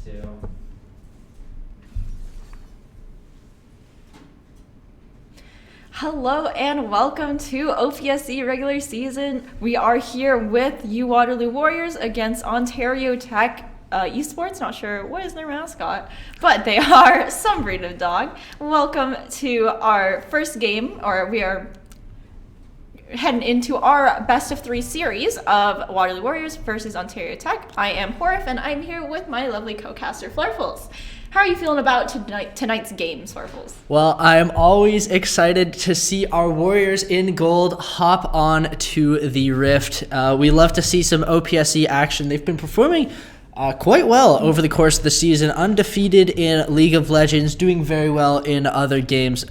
2. Hello and welcome to OPSE regular season. We are here with U Waterloo Warriors against Ontario Tech Esports. Not sure what is their mascot, but they are some breed of dog. Welcome to our first game, or we are heading into our best of 3 series of Waterloo Warriors versus Ontario Tech. I am Horif and I'm here with my lovely co-caster Flurfles. How are you feeling about tonight's game, Flurfles? Well, I am always excited to see our Warriors in gold hop on to the Rift. We love to see some OPSE action. They've been performing quite well over the course of the season, undefeated in League of Legends, doing very well in other games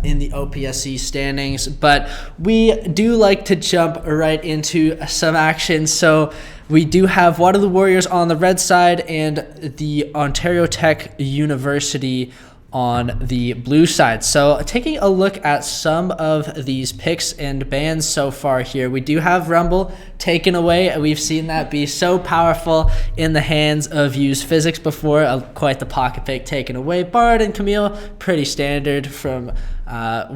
in the OPSE standings, but we do like to jump right into some action. So we do have Waterloo Warriors on the red side and the Ontario Tech University on the blue side. So taking a look at some of these picks and bans so far here, we do have Rumble taken away. We've seen that be so powerful in the hands of Use Physics before. Quite the pocket pick taken away. Bard and Camille, pretty standard from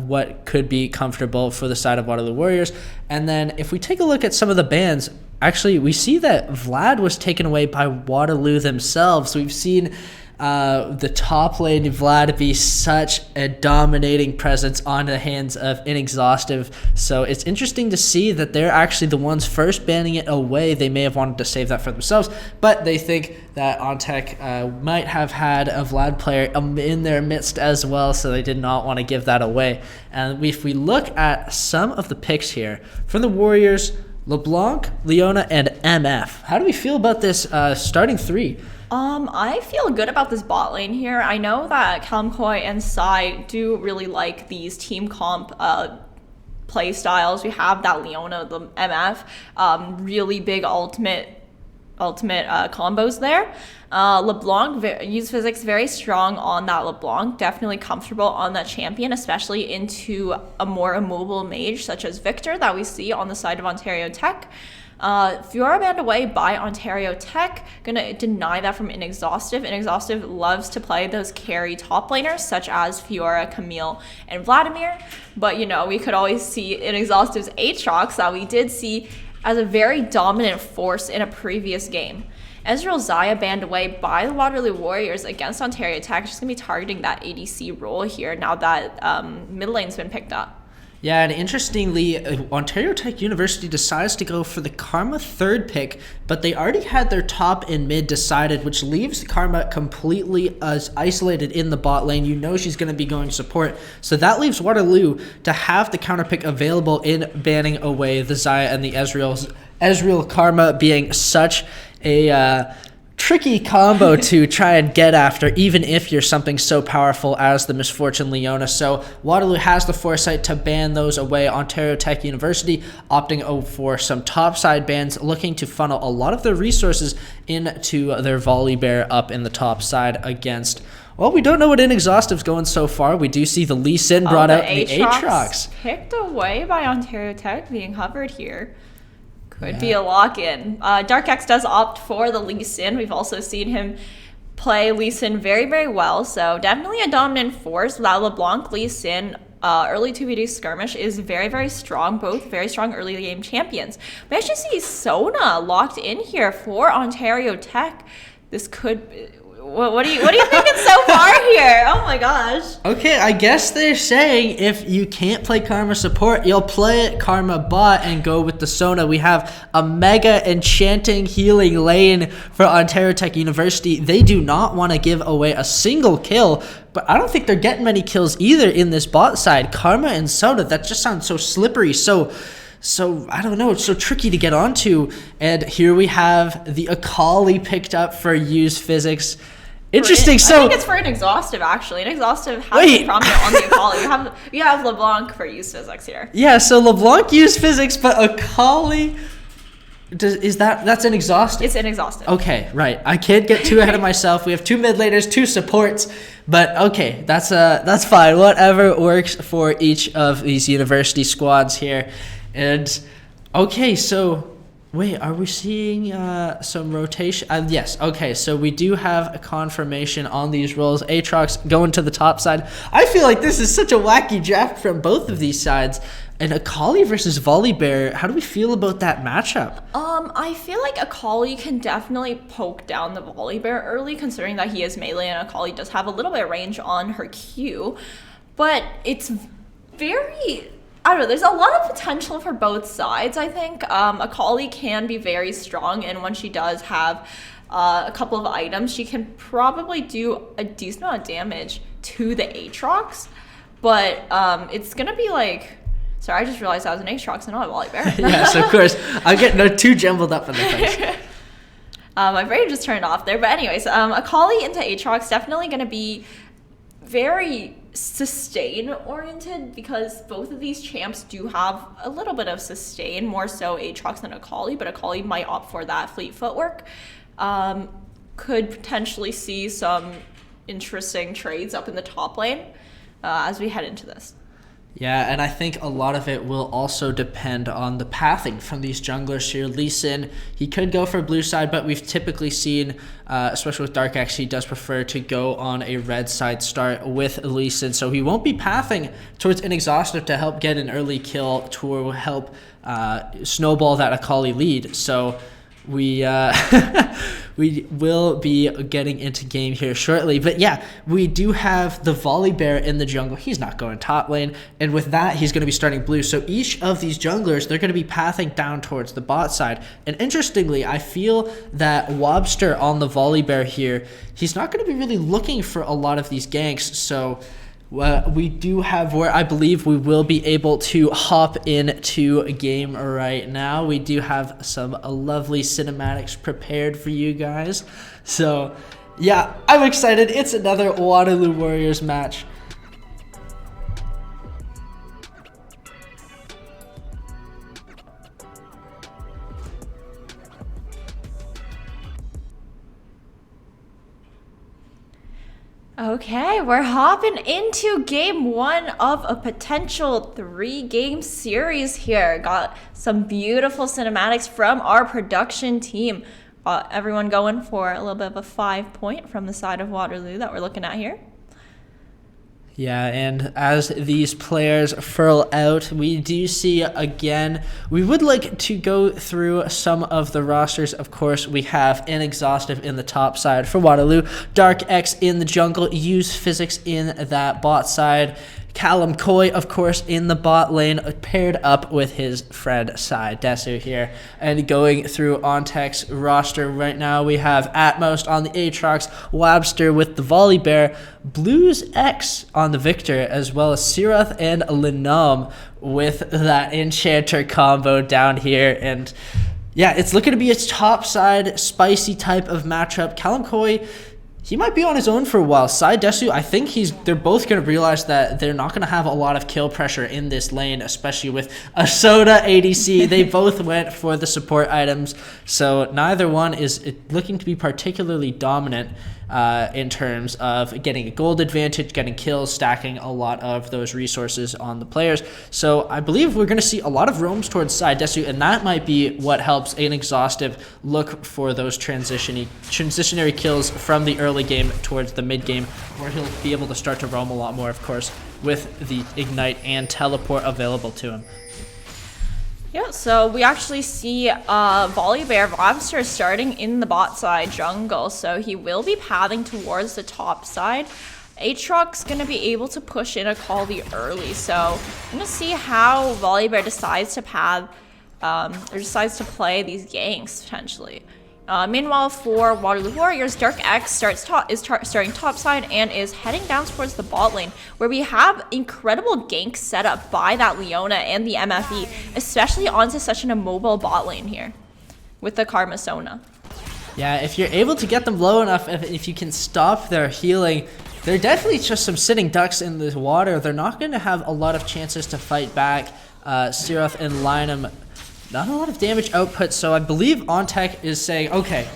what could be comfortable for the side of Waterloo Warriors. And then if we take a look at some of the bans, actually we see that Vlad was taken away by Waterloo themselves. We've seen the top lane Vlad be such a dominating presence on the hands of Inexhaustive. So it's interesting to see that they're actually the ones first banning it away. They may have wanted to save that for themselves, but they think that OnTech might have had a Vlad player in their midst as well, so they did not want to give that away. And if we look at some of the picks here from the Warriors, LeBlanc, Leona, and MF. How do we feel about this starting 3? I feel good about this bot lane here. I know that Callum and Sai do really like these team comp play styles. We have that Leona, the MF, really big ultimate combos there. LeBlanc, Use Physics very strong on that LeBlanc, definitely comfortable on that champion, especially into a more immobile mage such as Victor that we see on the side of Ontario Tech. Fiora banned away by Ontario Tech, gonna deny that from Inexhaustive. Inexhaustive loves to play those carry top laners such as Fiora, Camille, and Vladimir, but we could always see Inexhaustive's Aatrox that we did see as a very dominant force in a previous game. Ezreal Xayah banned away by the Waterloo Warriors against Ontario Tech. Just gonna be targeting that ADC role here now that mid lane's been picked up. Yeah, and interestingly, Ontario Tech University decides to go for the Karma 3rd pick, but they already had their top and mid decided, which leaves Karma completely isolated in the bot lane. She's going to be going support, so that leaves Waterloo to have the counter pick available in banning away the Xayah and the Ezreal Karma being such a tricky combo to try and get after, even if you're something so powerful as the Misfortune Leona. So Waterloo has the foresight to ban those away. Ontario Tech University opting for some topside bans, looking to funnel a lot of their resources into their Volley Bear up in the top side against, well, we don't know what Inexhaustive's going so far. We do see the Lee Sin brought out the Aatrox. Picked away by Ontario Tech, being hovered here. Could be a lock-in. Dark X does opt for the Lee Sin. We've also seen him play Lee Sin very, very well. So definitely a dominant force. That LeBlanc, Lee Sin, early 2v2 skirmish is very, very strong. Both very strong early game champions. We actually see Sona locked in here for Ontario Tech. This could... What are you thinking so far here? Oh my gosh. Okay, I guess they're saying if you can't play Karma support, you'll play it Karma bot and go with the Sona. We have a mega enchanting healing lane for Ontario Tech University. They do not want to give away a single kill, but I don't think they're getting many kills either in this bot side. Karma and Sona, that just sounds so slippery, so I don't know, it's so tricky to get onto. And here we have the Akali picked up for Use Physics. Interesting. I think it's for Inexhaustive, actually. Inexhaustive has been prominent on the Akali. You have LeBlanc for Use Physics here. Yeah, so LeBlanc Use Physics, but Akali, that's Inexhaustive? It's Inexhaustive. Okay, right. I can't get too ahead of myself. We have 2 mid laners, 2 supports, but okay, that's fine. Whatever works for each of these university squads here. And okay, so Wait, are we seeing some rotation? Yes, okay, so we do have a confirmation on these roles. Aatrox going to the top side. I feel like this is such a wacky draft from both of these sides. And Akali versus Volibear, how do we feel about that matchup? I feel like Akali can definitely poke down the Volibear early, considering that he is melee and Akali does have a little bit of range on her Q. But it's very... I don't know, there's a lot of potential for both sides, I think. Akali can be very strong, and when she does have a couple of items, she can probably do a decent amount of damage to the Aatrox. But it's going to be like... Sorry, I just realized I was an Aatrox and not a Volibear. Yes, of course. I'm getting too jumbled up in the face. My brain just turned off there. But anyways, Akali into Aatrox definitely going to be very sustain oriented, because both of these champs do have a little bit of sustain, more so Aatrox than Akali, but Akali might opt for that fleet footwork. Could potentially see some interesting trades up in the top lane as we head into this. Yeah, and I think a lot of it will also depend on the pathing from these junglers here. Lee Sin, he could go for blue side, but we've typically seen, especially with Dark X, he does prefer to go on a red side start with Lee Sin. So he won't be pathing towards Inexhaustive to help get an early kill to help snowball that Akali lead. So we we will be getting into game here shortly. But yeah, we do have the Volibear in the jungle. He's not going top lane. And with that, he's going to be starting blue. So each of these junglers, they're going to be pathing down towards the bot side. And interestingly, I feel that Wobster on the Volibear here, he's not going to be really looking for a lot of these ganks. So we do have where I believe we will be able to hop into a game right now. We do have some lovely cinematics prepared for you guys. So yeah, I'm excited. It's another Waterloo Warriors match. Okay, we're hopping into game one of a potential 3-game series here. Got some beautiful cinematics from our production team. Everyone going for a little bit of a 5-point from the side of Waterloo that we're looking at here. Yeah, and as these players furl out, we do see again, we would like to go through some of the rosters. Of course, we have Inexhaustive in the top side for Waterloo, Dark X in the jungle, Use Physics in that bot side, Callum Coy, of course, in the bot lane, paired up with his friend Desu here. And going through Ontech's roster right now, we have Atmos on the Aatrox, Wabster with the Volibear, Blues X on the Victor, as well as Sirath and Linum with that Enchanter combo down here. And yeah, it's looking to be a top side, spicy type of matchup. Callum Coy, he might be on his own for a while. Desu, I think they're both going to realize that they're not going to have a lot of kill pressure in this lane, especially with a Soda ADC. They both went for the support items, so neither one is looking to be particularly dominant in terms of getting a gold advantage, getting kills, stacking a lot of those resources on the players. So I believe we're going to see a lot of roams towards Desu, and that might be what helps Inexhaustive look for those transitionary kills from the early game towards the mid game, where he'll be able to start to roam a lot more, of course, with the Ignite and Teleport available to him. Yeah, so we actually see Volibear Lobster starting in the bot side jungle, so he will be pathing towards the top side. Aatrox going to be able to push in a Akali early, so I'm going to see how Volibear decides to path, or decides to play these ganks, potentially. Meanwhile, for Waterloo Warriors, Dark X starting top side and is heading down towards the bot lane, where we have incredible ganks set up by that Leona and the MFE, especially onto such an immobile bot lane here with the Karma Sona. Yeah, if you're able to get them low enough, if you can stop their healing, they're definitely just some sitting ducks in the water. They're not going to have a lot of chances to fight back. Sirath and Linum, not a lot of damage output, so I believe Ontech is saying, okay,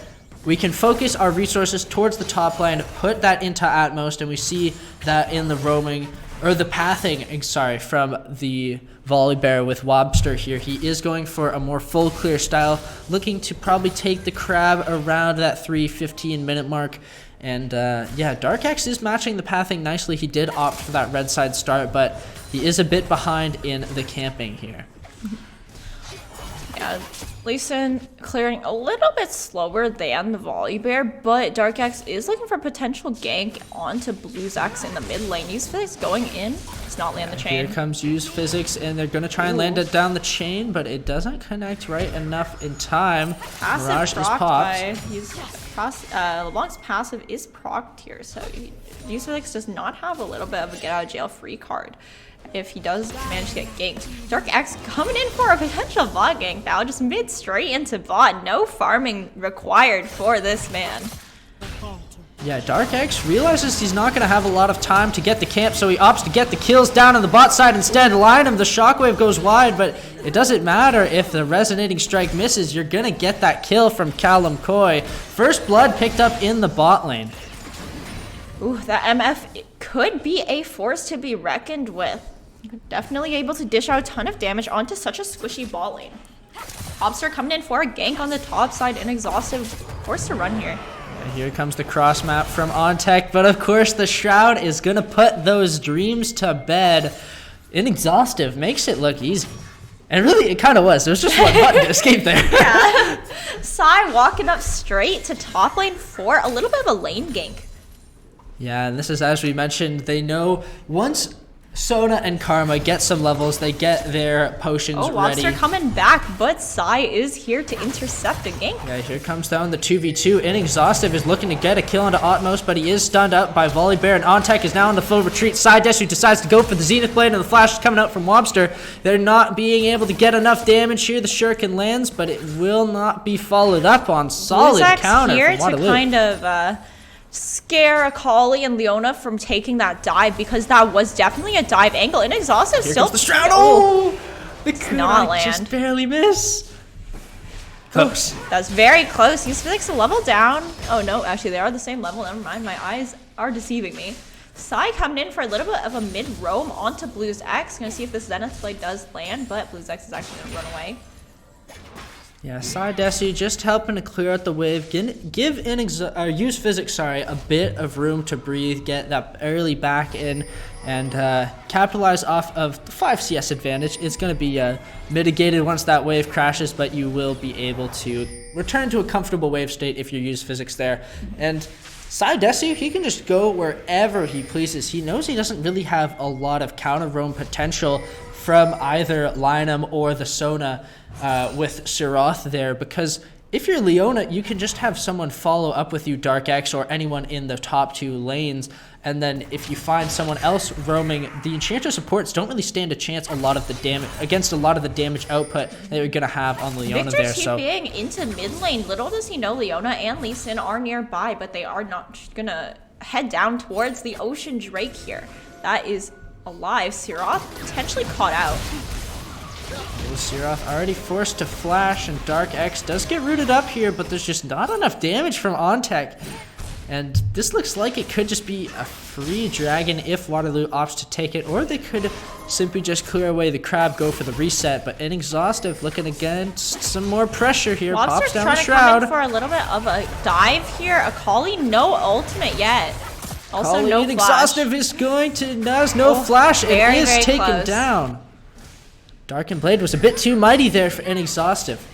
we can focus our resources towards the top lane, put that into Atmos, and we see that in the roaming or the pathing, sorry, from the Volibear with Wobster here. He is going for a more full clear style, looking to probably take the crab around that 3:15 minute mark. And yeah, Dark X is matching the pathing nicely. He did opt for that red side start, but he is a bit behind in the camping here. Yeah, Lee Sin clearing a little bit slower than the Volibear, but Dark X is looking for potential gank onto Blue's X in the mid lane. Use Physics going in. It's not land the chain. Here comes Use Physics, and they're going to try and land it down the chain, but it doesn't connect right enough in time. Mirage is popped. LeBlanc's passive is procced here, so Use Physics does not have a little bit of a get out of jail free card if he does manage to get ganked. Dark X coming in for a potential bot gank now, just mid straight into bot. No farming required for this man. Yeah, Dark X realizes he's not going to have a lot of time to get the camp, so he opts to get the kills down on the bot side instead. Line him, the shockwave goes wide, but it doesn't matter if the resonating strike misses. You're going to get that kill from Callum Coy. First blood picked up in the bot lane. Ooh, that MF could be a force to be reckoned with. Definitely able to dish out a ton of damage onto such a squishy bot lane. Obster coming in for a gank on the top side, Inexhaustive forced to run here. Here comes the cross map from OnTech, but of course the Shroud is going to put those dreams to bed. Inexhaustive makes it look easy. And really, it kind of was. There was just one button to escape there. Yeah. Sai walking up straight to top lane for a little bit of a lane gank. Yeah, and this is, as we mentioned, they know once Sona and Karma get some levels, they get their potions ready. Lobster coming back, but Sai is here to intercept a gank. Yeah, here comes down the 2v2. Inexhaustive is looking to get a kill onto Otmos, but he is stunned up by Volibear, and OnTech is now in the full retreat. Psydesh, who decides to go for the Zenith Blade, and the flash is coming out from Wobster. They're not being able to get enough damage here. The Shuriken lands, but it will not be followed up on. Solid counter here from to kind of scare Akali and Leona from taking that dive, because that was definitely a dive angle. Inexhaustive Here still. Comes the Shroud. Oh, the not kunai land. just barely miss. Close. That's very close. Use Physics a level down. Oh no, actually they are the same level. Never mind, my eyes are deceiving me. Sai coming in for a little bit of a mid roam onto Blue's X. Gonna see if this Zenith Blade does land, but Blue's X is actually gonna run away. Yeah, Psydesu just helping to clear out the wave, give Use Physics, a bit of room to breathe, get that early back in, and capitalize off of the 5 CS advantage. It's going to be mitigated once that wave crashes, but you will be able to return to a comfortable wave state if you use Physics there. And Psydesu, he can just go wherever he pleases. He knows he doesn't really have a lot of counter roam potential from either Lynam or the Sona with Siroth there, because if you're Leona, you can just have someone follow up with you, Dark X, or anyone in the top 2 lanes, and then if you find someone else roaming, the Enchanter supports don't really stand a chance against a lot of the damage output that you're gonna have on Leona there. So being into mid lane, little does he know Leona and Lee Sin are nearby, but they are not gonna head down towards the Ocean Drake here. That is alive. Siroth potentially caught out. Siroth already forced to flash, and Dark X does get rooted up here, but there's just not enough damage from OnTech. And this looks like it could just be a free dragon if Waterloo opts to take it, or they could simply just clear away the crab, go for the reset. But Inexhaustive looking against some more pressure here. Pops down the Shroud. Trying to come in for a little bit of a dive here. Akali, no ultimate yet. Also, Akali, no Inexhaustive flash. is going to, does no flash. It is very taken close. down. Darkened Blade was a bit too mighty there for Inexhaustive.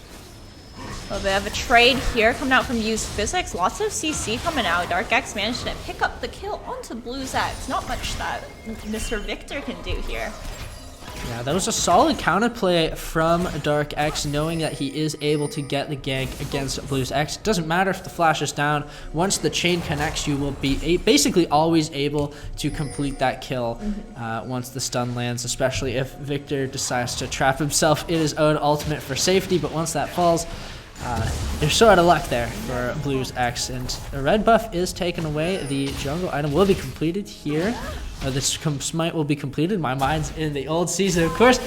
A little bit of a trade here coming out from Use Physics. Lots of CC coming out. Dark X managed to pick up the kill onto Blue's X. Not much that Mr. Victor can do here. Yeah, that was a solid counterplay from Dark X, knowing that he is able to get the gank against Blue's X. It doesn't matter if the flash is down. Once the chain connects, you will be basically always able to complete that kill once the stun lands, especially if Victor decides to trap himself in his own ultimate for safety. But once that falls, you're so out of luck there for Blue's X. And the red buff is taken away. The jungle item will be completed here. The smite will be completed. My mind's in the old season, of course.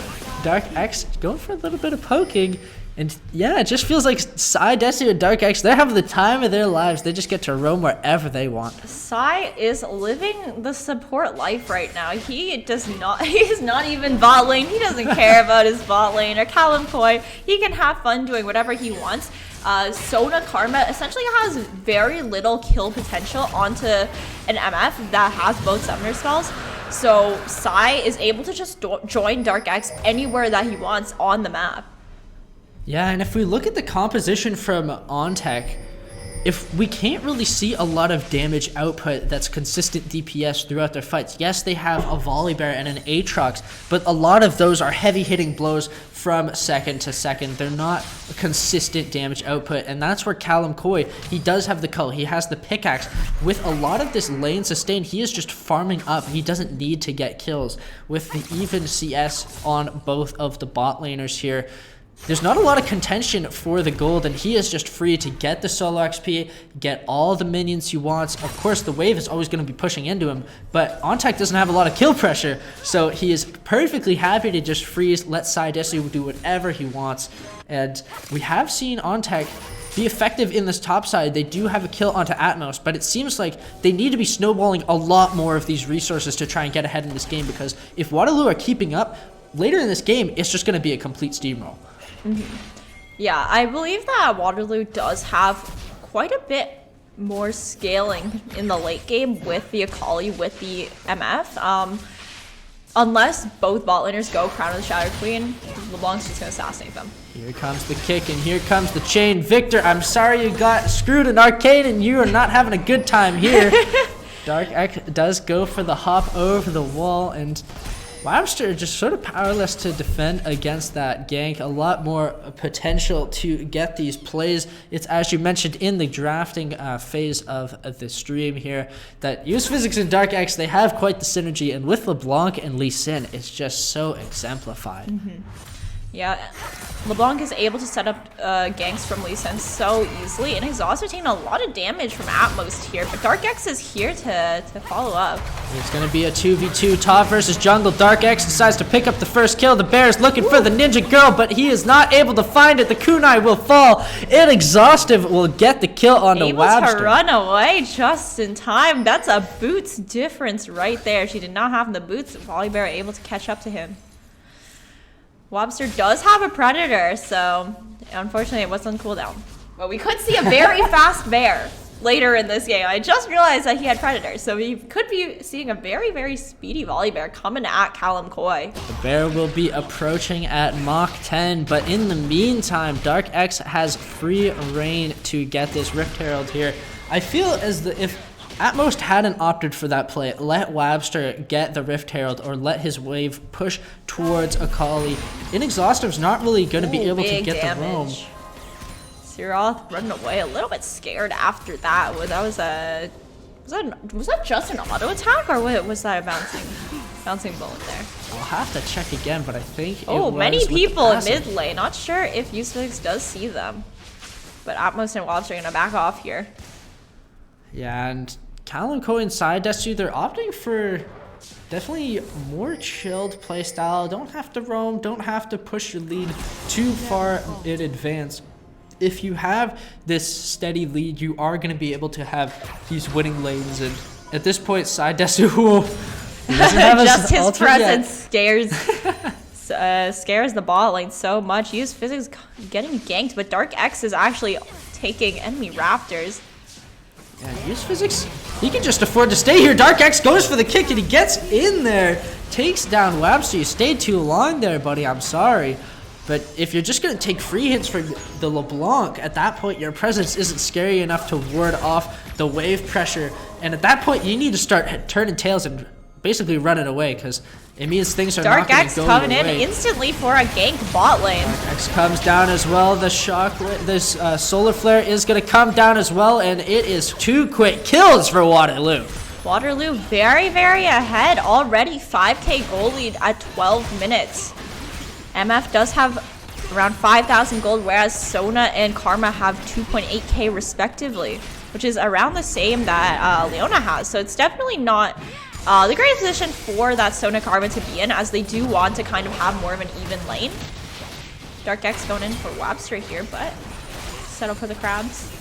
Dark X going for a little bit of poking. And yeah, it just feels like Psy, Desu, and Dark X, they're having the time of their lives. They just get to roam wherever they want. Psy is living the support life right now. He is not even bot lane. He doesn't care about his bot lane. Or Callum Koi, he can have fun doing whatever he wants. Sona Karma essentially has very little kill potential onto an MF that has both summoner spells. So Psy is able to just join Dark X anywhere that he wants on the map. Yeah, and if we look at the composition from OnTech, if we can't really see a lot of damage output that's consistent DPS throughout their fights. Yes, they have a Volibear and an Aatrox, but a lot of those are heavy hitting blows from second to second. They're not a consistent damage output, and that's where Callum Koi, he does have the cull, he has the pickaxe. With a lot of this lane sustain, he is just farming up. He doesn't need to get kills. With the even CS on both of the bot laners here, there's not a lot of contention for the gold, and he is just free to get the solo XP, get all the minions he wants. Of course, the wave is always going to be pushing into him, but OnTech doesn't have a lot of kill pressure, so he is perfectly happy to just freeze, let Psy Desu do whatever he wants. And we have seen OnTech be effective in this top side. They do have a kill onto Atmos, but it seems like they need to be snowballing a lot more of these resources to try and get ahead in this game, because if Waterloo are keeping up, later in this game, it's just going to be a complete steamroll. Yeah, I believe that Waterloo does have quite a bit more scaling in the late game with the Akali, with the MF. Unless both bot laners go Crown of the Shadow Queen, LeBlanc's just going to assassinate them. Here comes the kick, and here comes the chain. Victor, I'm sorry you got screwed in arcade, and you are not having a good time here. Dark X does go for the hop over the wall, and Webster just sort of powerless to defend against that gank. A lot more potential to get these plays. It's, as you mentioned in the drafting phase of the stream here, that Use Physics and Dark X, they have quite the synergy, and with LeBlanc and Lee Sin, it's just so exemplified. Yeah, LeBlanc is able to set up ganks from Lee Sin so easily, and he's also taking a lot of damage from Atmos here, but Dark X is here to follow up. It's going to be a 2v2 top versus jungle. Dark X decides to pick up the first kill. The bear is looking for the ninja girl, but he is not able to find it. The kunai will fall. Inexhaustive will get the kill on the Webster. Able to run away just in time. That's a boots difference right there. She did not have the boots. Volibear able to catch up to him. Webster does have a Predator, so unfortunately it was on cooldown. But we could see a very fast bear later in this game. I just realized that he had Predator, so we could be seeing a very, very speedy Volibear coming at Callum Koi. The bear will be approaching at Mach 10, but in the meantime, Dark X has free reign to get this Rift Herald here. I feel as if at most hadn't opted for that play, let Webster get the Rift Herald or let his wave push towards Akali. Inexhaustive's not really going to be able to get the roam. Siroth running away a little bit scared after that. Was that just an auto attack, or was that a bouncing bullet there? I'll have to check again, but I think many people in mid lane. Not sure if Use does see them, but Atmos and Webster are going to back off here. Yeah, and Callum Koi and Psy Desu, they're opting for definitely more chilled playstyle. Don't have to roam, don't have to push your lead too far in advance. If you have this steady lead, you are going to be able to have these winning lanes. And at this point, Psy Desu doesn't have just his presence scares the bot lane so much. Use Physics getting ganked, but Dark X is actually taking enemy Raptors. Yeah, Use Physics, he can just afford to stay here. Dark X goes for the kick, and he gets in there. Takes down Webster. You stayed too long there, buddy. I'm sorry. But if you're just going to take free hits from the LeBlanc, at that point, your presence isn't scary enough to ward off the wave pressure. And at that point, you need to start turning tails and basically running away, because it means things are not going to go Dark X coming your in way. Instantly for a gank bot lane. Dark X comes down as well. The this solar flare is going to come down as well, and it is 2 quick kills for Waterloo. Waterloo very, very ahead. Already 5k gold lead at 12 minutes. MF does have around 5,000 gold, whereas Sona and Karma have 2.8k respectively, which is around the same that Leona has. So it's definitely not The great position for that Sona Karma to be in, as they do want to kind of have more of an even lane. Dark X going in for Webster here, but settle for the crabs.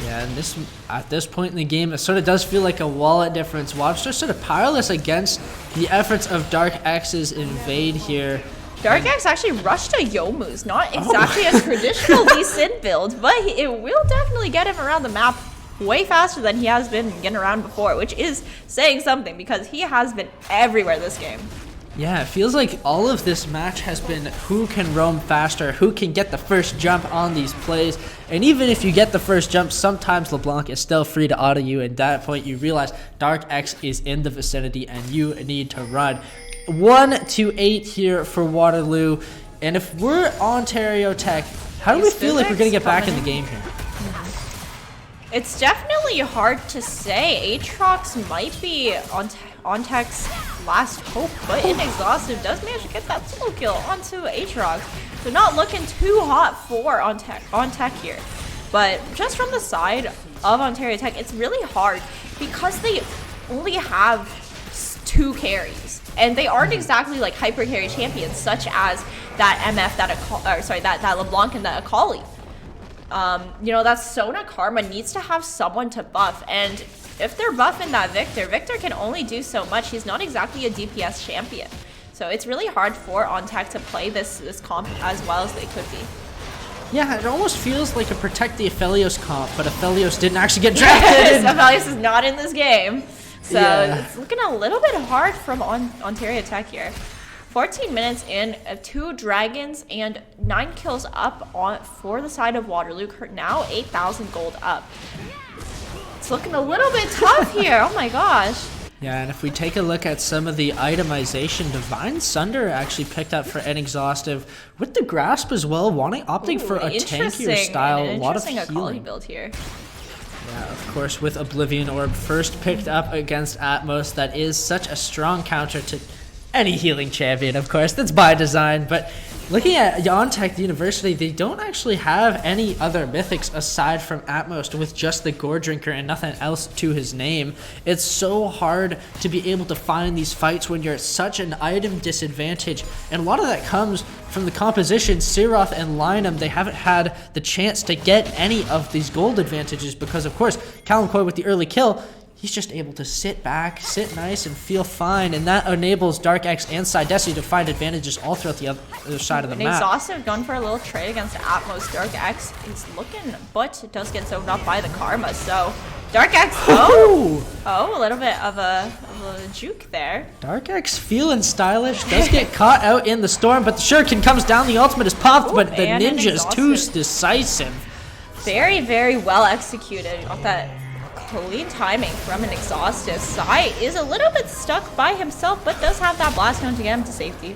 Yeah, and at this point in the game, it sort of does feel like a wallet difference. Webster sort of powerless against the efforts of Dark X's invade here. Dark X actually rushed a Youmuu's, not exactly a traditional Lee Sin build, but it will definitely get him around the map way faster than he has been getting around before, which is saying something because he has been everywhere this game. Yeah, it feels like all of this match has been who can roam faster, who can get the first jump on these plays. And even if you get the first jump, sometimes LeBlanc is still free to auto you. And at that point, you realize Dark X is in the vicinity and you need to run. 1-8 here for Waterloo. And if we're Ontario Tech, how do we feel like we're going to get back in the game here? It's definitely hard to say. Aatrox might be on Tech's last hope, but Inexhaustive does manage to get that solo kill onto Aatrox. So not looking too hot for on Tech here. But just from the side of Ontario Tech, it's really hard because they only have 2 carries. And they aren't exactly like hyper carry champions such as that MF, that LeBlanc and that Akali. You know, that Sona Karma needs to have someone to buff, and if they're buffing that Victor can only do so much. He's not exactly a DPS champion. So it's really hard for OnTech to play this comp as well as they could be. Yeah, it almost feels like a protect the Aphelios comp, but Aphelios didn't actually get drafted. Yes, Aphelios is not in this game. So yeah. It's looking a little bit hard from Ontario Tech here. 14 minutes in, 2 dragons and 9 kills up for the side of Waterloo. Now 8,000 gold up. It's looking a little bit tough here. Oh my gosh. Yeah, and if we take a look at some of the itemization, Divine Sunder actually picked up for Inexhaustive with the Grasp as well, opting for a tankier style, a lot of healing build here. Yeah, of course, with Oblivion Orb first picked up against Atmos, that is such a strong counter to any healing champion, of course. That's by design. But looking at Yontech University, they don't actually have any other mythics aside from Atmos with just the Gore Drinker and nothing else to his name. It's so hard to be able to find these fights when you're at such an item disadvantage. And a lot of that comes from the composition. Siroth and Linum, they haven't had the chance to get any of these gold advantages because, of course, Callum with the early kill, he's just able to sit back, sit nice, and feel fine, and that enables Dark X and Sidesi to find advantages all throughout the other side of the map. Exhaustive going for a little trade against Atmos. Dark X is looking, but it does get soaked up by the Karma, so Dark X, a little bit of a juke there. Dark X feeling stylish, does get caught out in the storm, but the Shuriken comes down, the ultimate is popped, but the Ninja is too decisive. Very, very well executed off that clean timing from an Exhaustive. Sai is a little bit stuck by himself, but does have that blast down to get him to safety.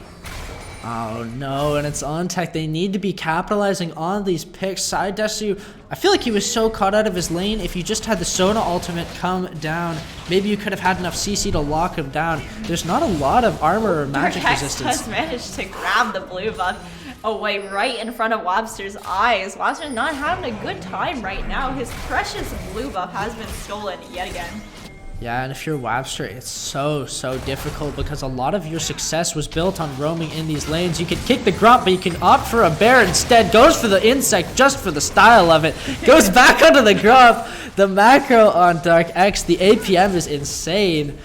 Oh no, and it's on Tech. They need to be capitalizing on these picks. Sidesi, I feel like he was so caught out of his lane. If you just had the Sona ultimate come down, maybe you could have had enough CC to lock him down. There's not a lot of armor or magic resistance. Does manage to grab the blue buff away right in front of Webster's eyes. Webster's not having a good time right now. His precious blue buff has been stolen yet again. Yeah, and if you're Webster, it's so difficult because a lot of your success was built on roaming in these lanes. You can kick the Grump, but you can opt for a bear instead. Goes for the insect just for the style of it. Goes back onto the Grump. The macro on Dark X, the APM is insane.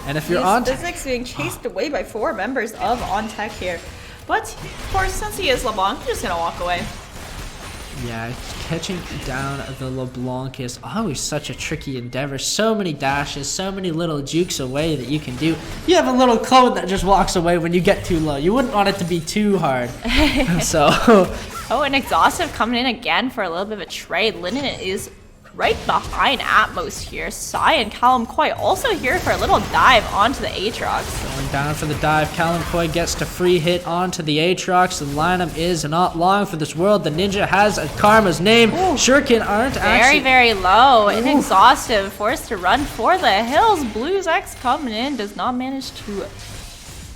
And if you're on physics being chased away by 4 members of OnTech here. But, of course, since he is LeBlanc, he's just going to walk away. Yeah, catching down the LeBlanc is always such a tricky endeavor. So many dashes, so many little jukes away that you can do. You have a little clone that just walks away when you get too low. You wouldn't want it to be too hard. So. Oh, and Exhaustive coming in again for a little bit of a trade. Linden is right behind Atmos here. Sai and Callum also here for a little dive onto the Aatrox. Going down for the dive, Callum gets to free hit onto the Aatrox. The lineup is not long for this world. The Ninja has a Karma's name. Shuriken aren't actually... Very low. And Exhaustive forced to run for the hills. Blues X coming in, does not manage to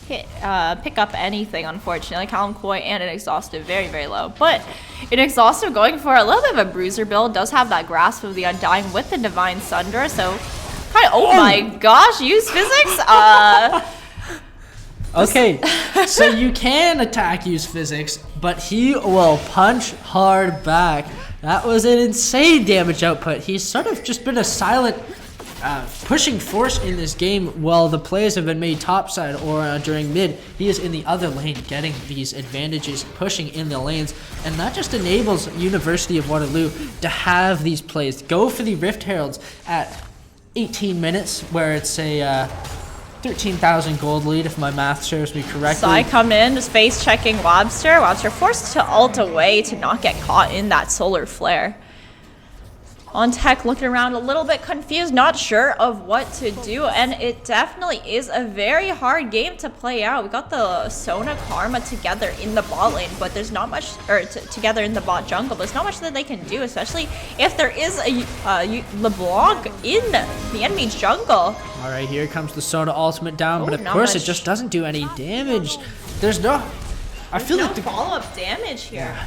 pick up anything, unfortunately. Callum and an Exhaustive very low. But an Exhaustive going for a little bit of a bruiser build, does have that grasp of the Undying with the Divine Sunder, so try. Oh my gosh, use physics. Okay, so you can attack use physics, but he will punch hard back. That was an insane damage output. He's sort of just been a silent pushing force in this game while the plays have been made topside or during mid. He is in the other lane getting these advantages, pushing in the lanes, and that just enables University of Waterloo to have these plays. Go for the Rift Heralds at 18 minutes where it's a 13,000 gold lead if my math serves me correctly. Sai come in, just face checking Wobster. Wobster forced to ult away to not get caught in that solar flare. On Tech looking around a little bit confused, not sure of what to do, and it definitely is a very hard game to play out. We got the Sona Karma together in the bot lane, but there's not much, or together in the bot jungle, but there's not much that they can do, especially if there is a LeBlanc in the enemy jungle. All right, here comes the Sona ultimate down, but of not course much. it just doesn't do any damage. There's no, I feel like the follow-up damage here.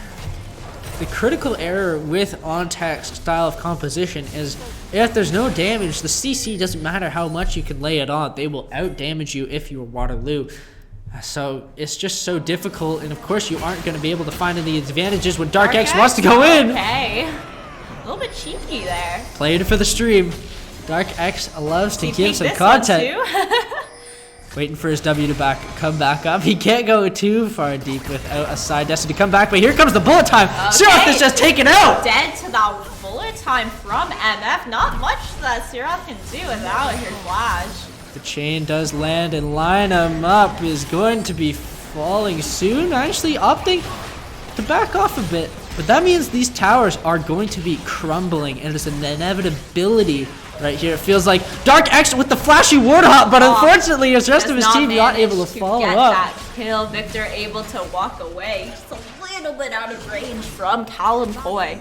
The critical error with OnTech's style of composition is if there's no damage, the CC doesn't matter how much you can lay it on. They will out-damage you if you're Waterloo. So it's just so difficult, and of course you aren't going to be able to find any advantages when Dark X wants to go in. Okay. A little bit cheeky there. Played for the stream. Dark X loves to give some this content. one too? Waiting for his W to come back up. He can't go too far deep without a side destiny to come back, but here comes the bullet time. Siroth is just taken out. Dead to that bullet time from MF. Not much that Siroth can do without his flash. The chain does land and line him up. Is going to be falling soon. Actually opting to back off a bit. But that means these towers are going to be crumbling, and it's an inevitability right here. It feels like Dark X with the flashy Warthog, but unfortunately his rest of his team not able to follow up. That kill. Victor able to walk away. Just a little bit out of range from Callum Coy.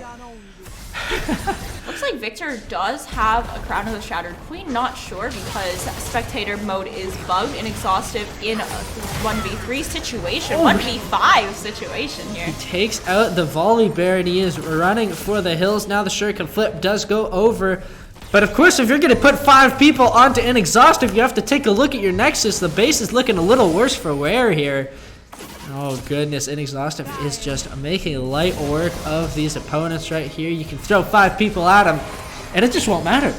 Looks like Victor does have a Crown of the Shattered Queen. Not sure because spectator mode is bugged and exhaustive in a 1v3 situation, 1v5 situation here. He takes out the volley bear and he is running for the hills. Now the shuriken flip does go over. But of course, if you're going to put 5 people onto Inexhaustive, you have to take a look at your Nexus. The base is looking a little worse for wear here. Oh goodness, Inexhaustive is just making light work of these opponents right here. You can throw 5 people at him, and it just won't matter.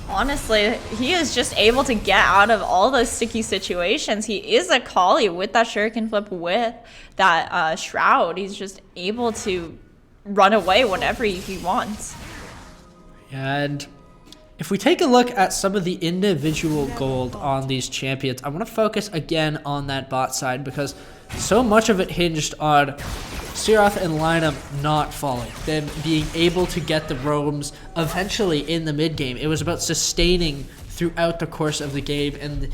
Honestly, he is just able to get out of all those sticky situations. He is a Kali with that shuriken flip with that shroud. He's just able to run away whenever he wants. And if we take a look at some of the individual gold on these champions, I want to focus again on that bot side because so much of it hinged on Siroth and Lineup not falling, them being able to get the roams eventually in the mid game. It was about sustaining throughout the course of the game, and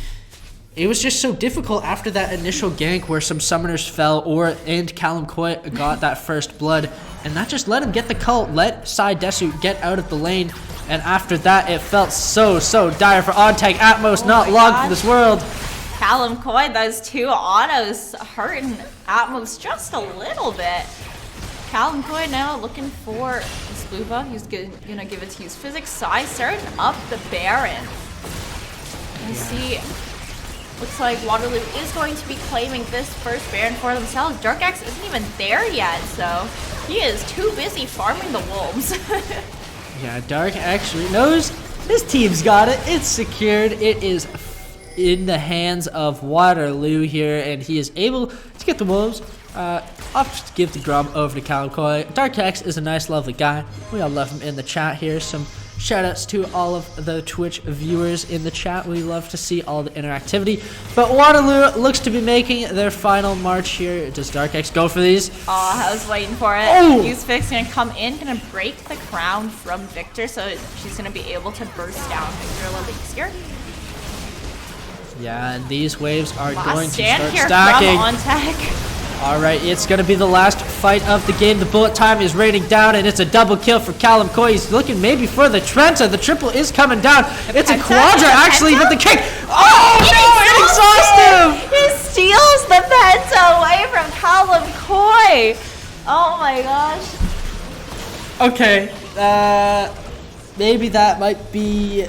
it was just so difficult after that initial gank where some summoners fell and Callum Coy got that first blood, and that just let him get the cult, let Sai Desu get out of the lane. And after that, it felt so dire for OnTech. Atmos not logged for this world. Callum Coy, those 2 autos hurting Atmos just a little bit. Callum Coy now looking for this blue buff. He's gonna give it to use physics. Sai starting up the Baron. You see, looks like Waterloo is going to be claiming this first Baron for themselves. Dark X isn't even there yet, so he is too busy farming the wolves. Yeah, Dark actually knows his team's got it. It's secured. It is in the hands of Waterloo here, and he is able to get the wolves. I'll just give the grub over to Callum Coy. Dark X is a nice, lovely guy. We all love him in the chat here. Some shoutouts to all of the Twitch viewers in the chat. We love to see all the interactivity. But Waterloo looks to be making their final march here. Does Dark X go for these? Oh, I was waiting for it. Use Fix gonna come in, gonna break the crown from Victor, so she's gonna be able to burst down Victor a little bit easier. Yeah, and these waves are Last going to stand start here stacking. from OnTech. All right, it's going to be the last fight of the game. The bullet time is raining down, and it's a double kill for Callum Coy. He's looking maybe for the Trenta. The triple is coming down. It's a Quadra, actually, but the kick. Oh, no, Inexhaustive! He steals the Penta away from Callum Coy. Oh my gosh. Okay, maybe that might be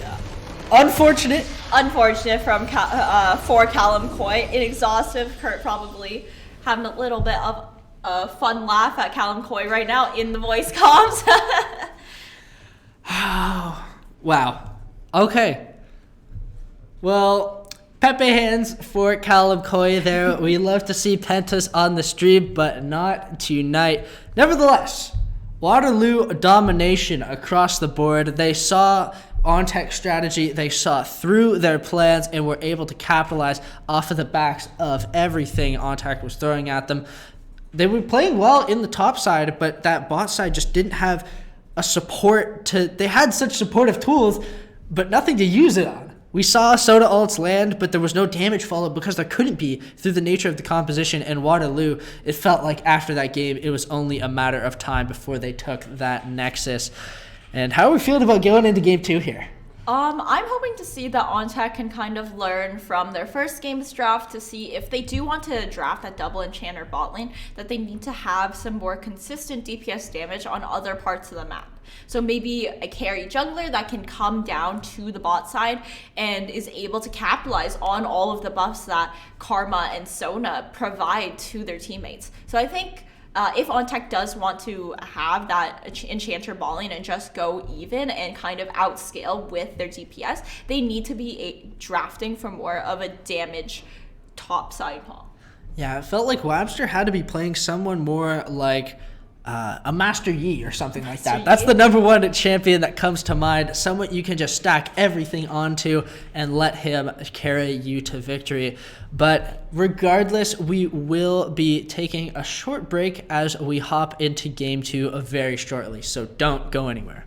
Unfortunate. Unfortunate for Callum Coy. Inexhaustive. Kurt probably having a little bit of a fun laugh at Callum Coy right now in the voice comms. Wow. Okay. Well, Pepe hands for Callum Coy there. We love to see Pentas on the stream, but not tonight. Nevertheless, Waterloo domination across the board. They saw on-tech strategy. They saw through their plans and were able to capitalize off of the backs of everything on-tech was throwing at them. They were playing well in the top side, but that bot side just didn't have a support to... They had such supportive tools, but nothing to use it on. We saw Soda ults land, but there was no damage followed because there couldn't be through the nature of the composition. And Waterloo, it felt like after that game, it was only a matter of time before they took that Nexus. And how are we feeling about going into game 2 here? I'm hoping to see that OnTech can kind of learn from their first game's draft to see if they do want to draft that double enchanter bot lane, that they need to have some more consistent DPS damage on other parts of the map. So maybe a carry jungler that can come down to the bot side and is able to capitalize on all of the buffs that Karma and Sona provide to their teammates. So I think if OnTech does want to have that enchanter bot lane and just go even and kind of outscale with their DPS, they need to be drafting for more of a damage top side comp. Yeah, it felt like Webster had to be playing someone more like a Master Yi or something like that. That's the number one champion that comes to mind. Someone you can just stack everything onto and let him carry you to victory. But regardless, we will be taking a short break as we hop into game 2 very shortly. So don't go anywhere.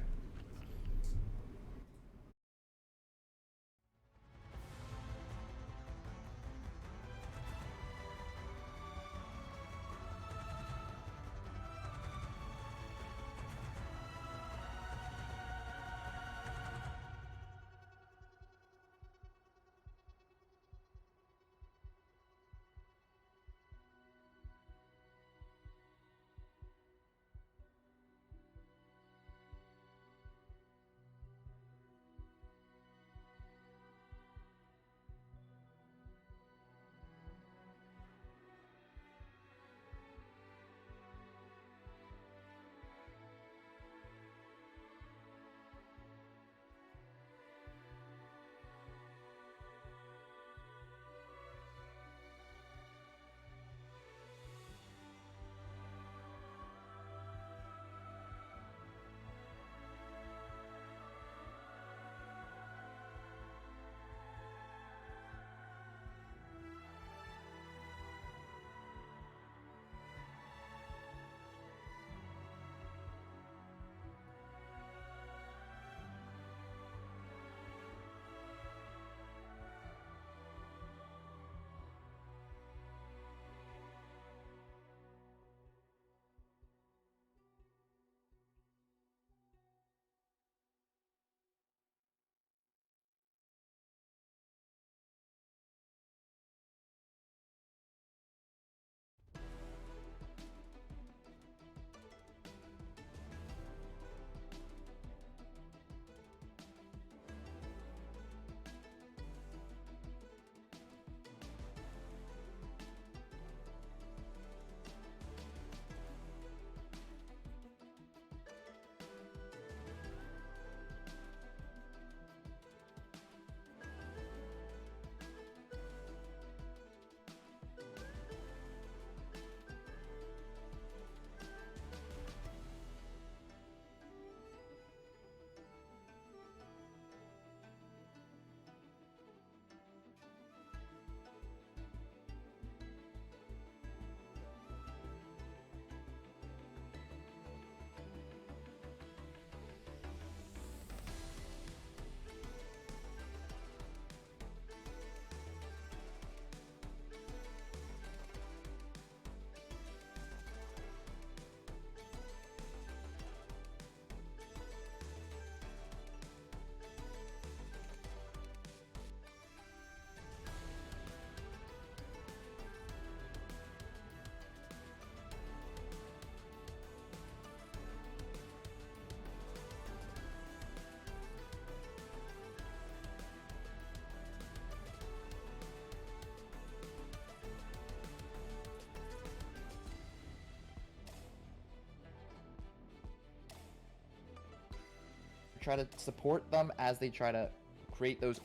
try to support them as they try to create those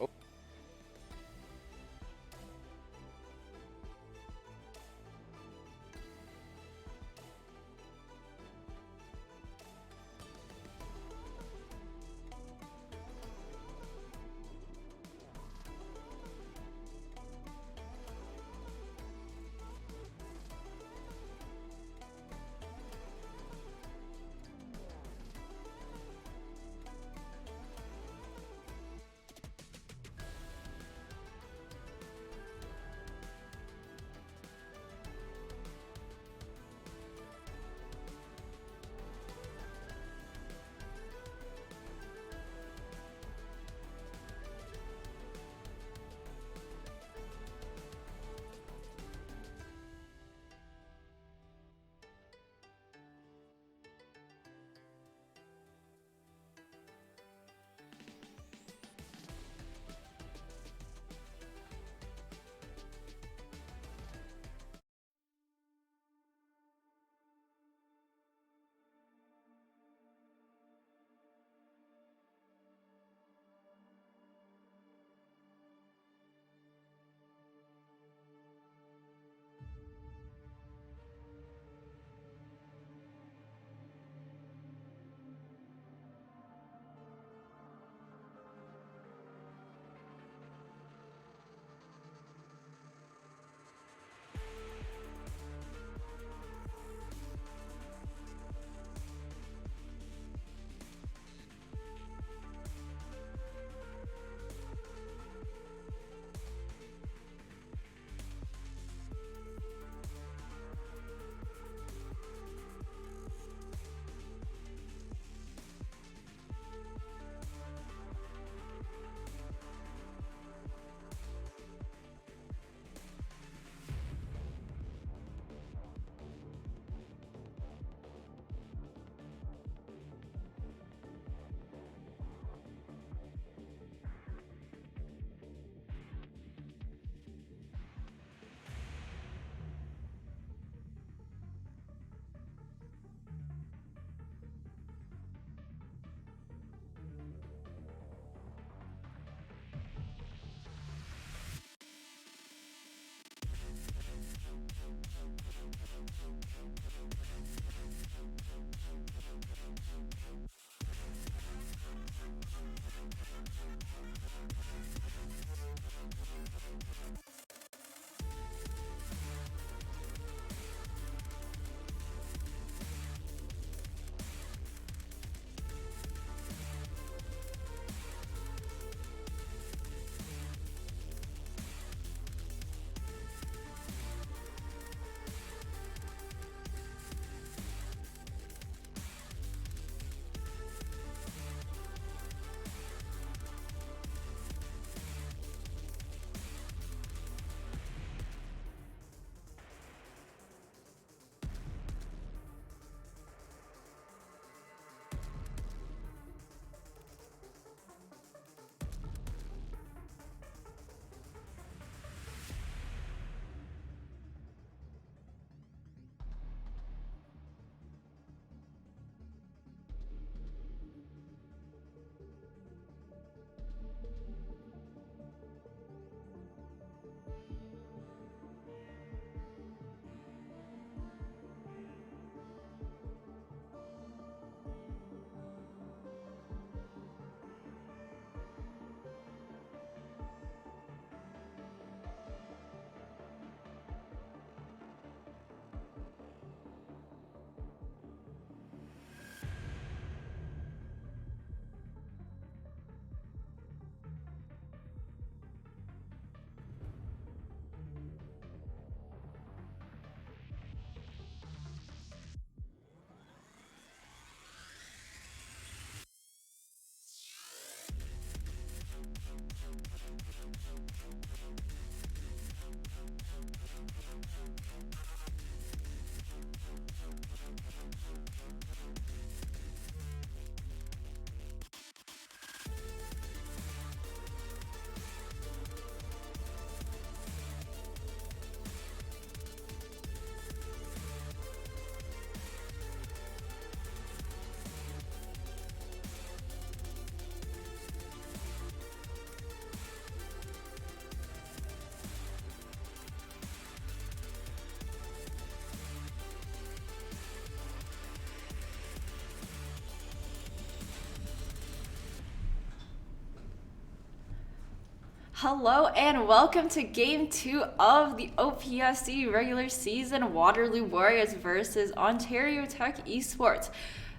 Hello and welcome to Game 2 of the OPSE regular season Waterloo Warriors versus Ontario Tech Esports.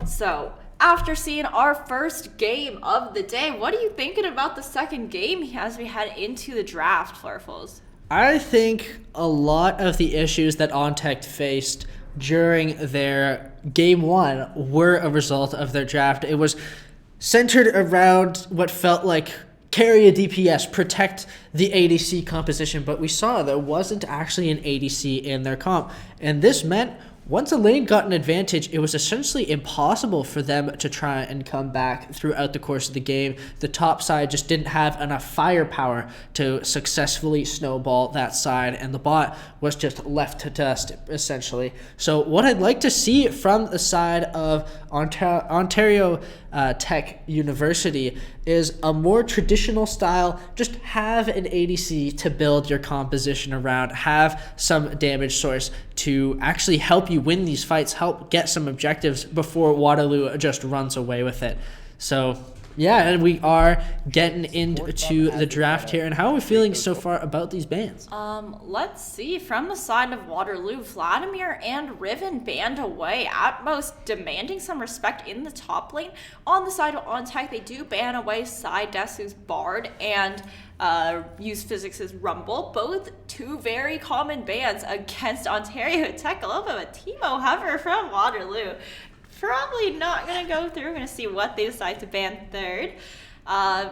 So, after seeing our first game of the day, what are you thinking about the second game as we head into the draft, Flurfles? I think a lot of the issues that OnTech faced during their Game 1 were a result of their draft. It was centered around what felt like carry a DPS, protect the ADC composition, but we saw there wasn't actually an ADC in their comp. And this meant once a lane got an advantage, it was essentially impossible for them to try and come back throughout the course of the game. The top side just didn't have enough firepower to successfully snowball that side, and the bot was just left to dust, essentially. So what I'd like to see from the side of Ontario Tech University is a more traditional style. Just have an ADC to build your composition around, have some damage source to actually help you win these fights, help get some objectives before Waterloo just runs away with it. So yeah, and we are getting into the draft here. And how are we feeling so far about these bans? Let's see. From the side of Waterloo, Vladimir and Riven banned away, at most demanding some respect in the top lane. On the side of OnTech, they do ban away Desu's Bard and use Physics' Rumble, both two very common bans against Ontario Tech. A little bit of a Teemo hover from Waterloo. Probably not going to go through. We're going to see what they decide to ban third. I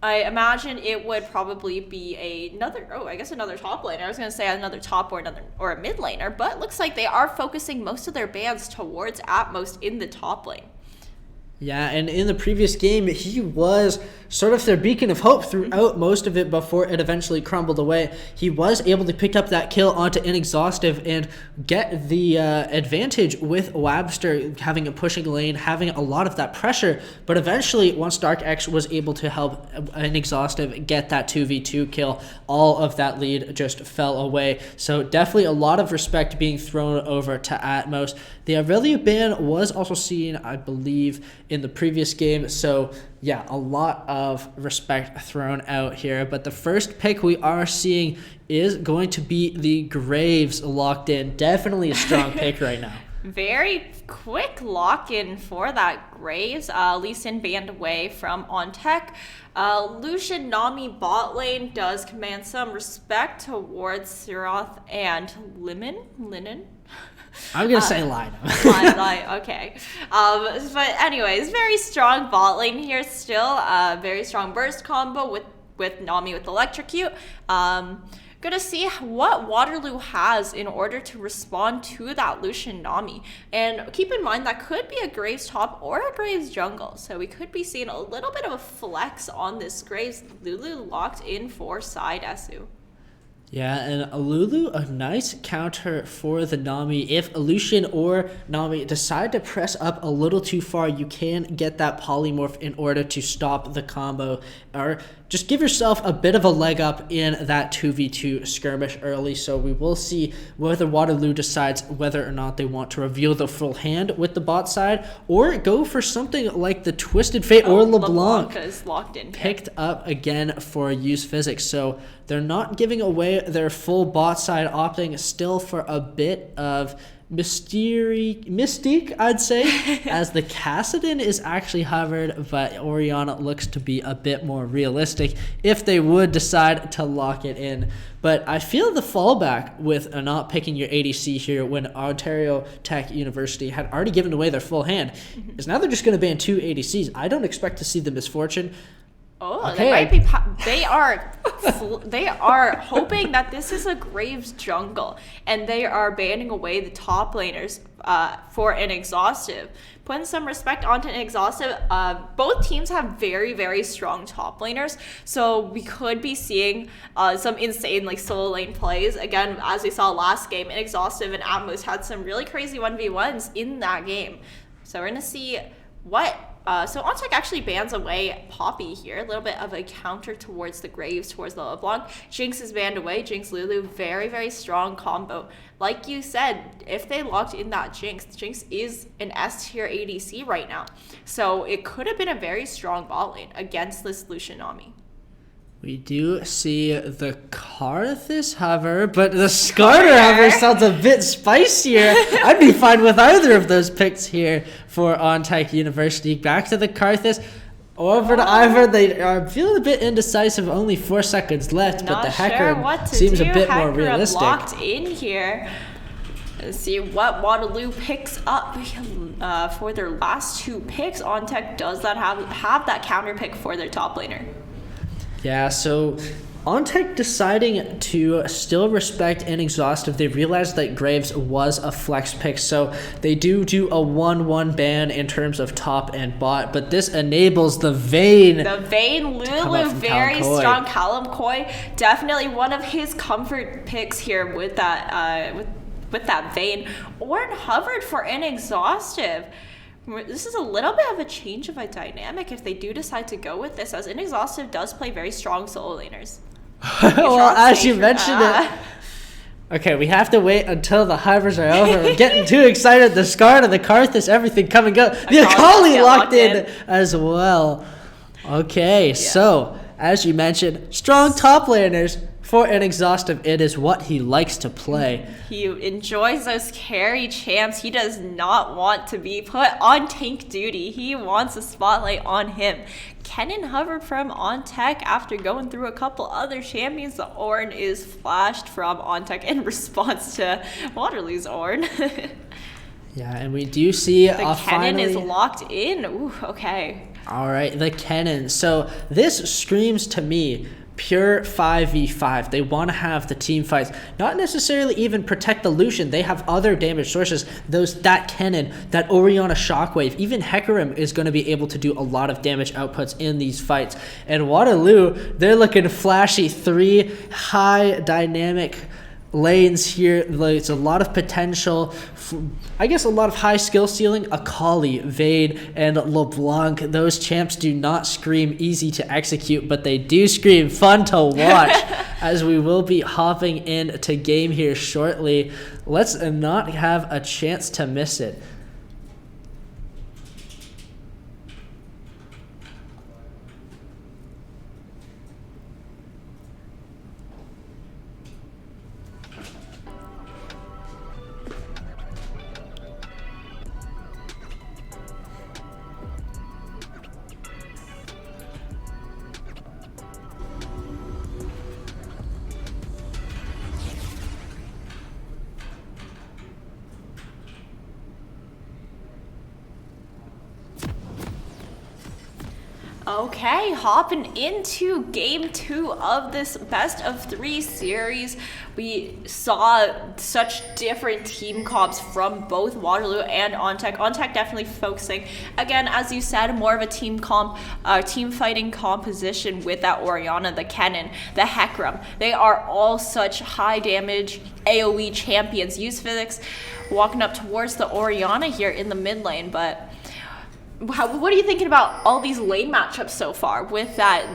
imagine it would probably be another top laner. I was going to say another top or a mid laner, but looks like they are focusing most of their bans towards at most in the top lane. Yeah, and in the previous game, he was sort of their beacon of hope throughout most of it before it eventually crumbled away. He was able to pick up that kill onto Inexhaustive and get the advantage with Webster having a pushing lane, having a lot of that pressure. But eventually, once Dark X was able to help Inexhaustive get that 2v2 kill, all of that lead just fell away. So definitely a lot of respect being thrown over to Atmos. The Aurelia ban was also seen, I believe, in the previous game. So yeah, a lot of respect thrown out here. But the first pick we are seeing is going to be the Graves locked in. Definitely a strong pick right now. Very quick lock-in for that Graves. Lee Sin banned away from OnTech. Lucian Nami bot lane does command some respect towards Siroth and Linen. I'm going to say Lina. Okay. But anyways, very strong bot lane here still. Very strong burst combo with Nami with Electrocute. Gonna see what Waterloo has in order to respond to that Lucian Nami. And keep in mind that could be a Graves top or a Graves jungle. So we could be seeing a little bit of a flex on this Graves Lulu locked in for Desu. Yeah, and Lulu, a nice counter for the Nami. If Lucian or Nami decide to press up a little too far, you can get that polymorph in order to stop the combo, or just give yourself a bit of a leg up in that 2v2 skirmish early. So we will see whether Waterloo decides whether or not they want to reveal the full hand with the bot side, or go for something like the Twisted Fate or LeBlanc is locked in. Picked up again for Use Physics. So they're not giving away their full bot side, opting still for a bit of mystique, I'd say, as the Kassadin is actually hovered, but Oriana looks to be a bit more realistic if they would decide to lock it in. But I feel the fallback with not picking your ADC here when Ontario Tech University had already given away their full hand is now they're just going to ban 2 ADCs. I don't expect to see the Misfortune. Oh, okay. They might be. They are hoping that this is a Graves jungle, and they are banning away the top laners for an Exhaustive. Putting some respect onto an Exhaustive. Both teams have very, very strong top laners, so we could be seeing some insane solo lane plays again, as we saw last game. An Exhaustive and Atmos had some really crazy 1v1s in that game, so we're gonna see what. So OnTech actually bans away Poppy here, a little bit of a counter towards the Graves, towards the LeBlanc. Jinx is banned away. Jinx Lulu, very, very strong combo. Like you said, if they locked in that Jinx, Jinx is an S tier ADC right now. So it could have been a very strong bot lane against this Lucian Nami. We do see the Karthus hover, but the Skarner hover sounds a bit spicier. I'd be fine with either of those picks here for OnTech University. Back to the Karthus. Over to Ivor. They are feeling a bit indecisive. Only 4 seconds left, but the Hecarim seems a bit more realistic. Locked in here. Let's see what Waterloo picks up for their last 2 picks. OnTech does that have that counter pick for their top laner. Yeah, so OnTech deciding to still respect Inexhaustive. They realized that Graves was a flex pick, so they do a 1-1 ban in terms of top and bot, but this enables the Vayne. The Vayne Lulu, very strong. Callum Coy, definitely one of his comfort picks here with that with that Vayne. Ornn hovered for Inexhaustive. This is a little bit of a change of a dynamic if they do decide to go with this, as Inexhaustive does play very strong solo laners. Well, as you mentioned it. Okay, we have to wait until the hovers are over. We're getting too excited. The Skarner, the Karthus, everything coming up. The Akali locked in as well. Okay, so as you mentioned, strong top laners. For Inexhaustive, it is what he likes to play. He enjoys those carry champs. He does not want to be put on tank duty. He wants a spotlight on him. Kennen hovered from OnTech after going through a couple other champions. The Ornn is flashed from OnTech in response to Waterloo's Ornn. Yeah, and we do see the Kennen is locked in. Ooh, okay. All right, the Kennen. So this screams to me pure 5v5. They want to have the team fights, not necessarily even protect the Lucian. They have other damage sources. That Kennen, that Orianna Shockwave, even Hecarim is going to be able to do a lot of damage outputs in these fights. And Waterloo, they're looking flashy. 3 high dynamic lanes here. It's a lot of potential. I guess a lot of high skill ceiling. Akali, Vayne, and LeBlanc. Those champs do not scream easy to execute, but they do scream fun to watch. As we will be hopping into game here shortly. Let's not have a chance to miss it. Okay, hopping into game 2 of this best of 3 series. We saw such different team comps from both Waterloo and OnTech. OnTech definitely focusing, again, as you said, more of a team fighting composition with that Orianna, the Kennen, the Hecarim. They are all such high damage AoE champions. Use physics walking up towards the Orianna here in the mid lane, but what are you thinking about all these lane matchups so far with that,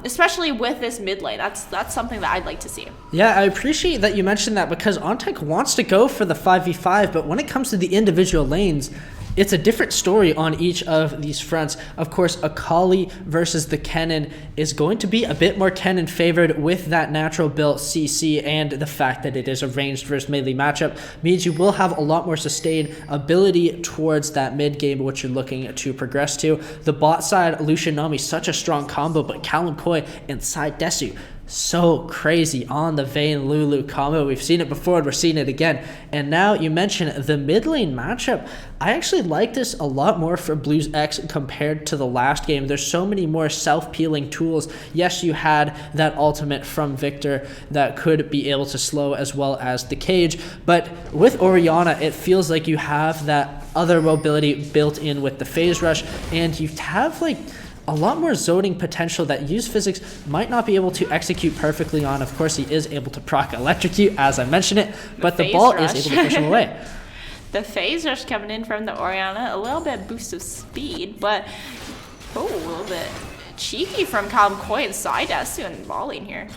especially with this mid lane? That's something that I'd like to see. Yeah, I appreciate that you mentioned that, because OnTech wants to go for the 5v5, but when it comes to the individual lanes, it's a different story on each of these fronts. Of course, Akali versus the Kennen is going to be a bit more Kennen favored with that natural built CC, and the fact that it is a ranged versus melee matchup means you will have a lot more sustained ability towards that mid game, which you're looking to progress to. The bot side, Lucian Nami, such a strong combo, but Callum Koi inside Desu, so crazy on the Vayne Lulu combo. We've seen it before and we're seeing it again. And now you mentioned the mid lane matchup. I actually like this a lot more for Blues X compared to the last game. There's so many more self-peeling tools. Yes, you had that ultimate from Victor that could be able to slow, as well as the cage. But with Orianna, it feels like you have that other mobility built in with the phase rush, and you have like a lot more zoning potential that Use Physics might not be able to execute perfectly on. Of course, he is able to proc Electrocute, as I mentioned it, but the ball is able to push him away. The phase rush coming in from the Orianna, a little bit boost of speed, but a little bit cheeky from Callum Coy inside Desu and balling here.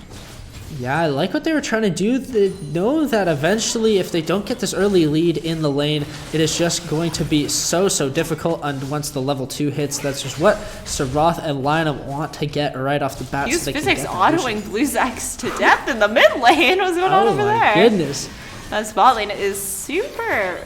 Yeah, I like what they were trying to do. They know that eventually, if they don't get this early lead in the lane, it is just going to be so difficult. And once the level 2 hits, that's just what Sarath and Lionel want to get right off the bat. Use physics autoing Blue's X to death in the mid lane. What's going on over there? Oh my goodness. That spot lane is super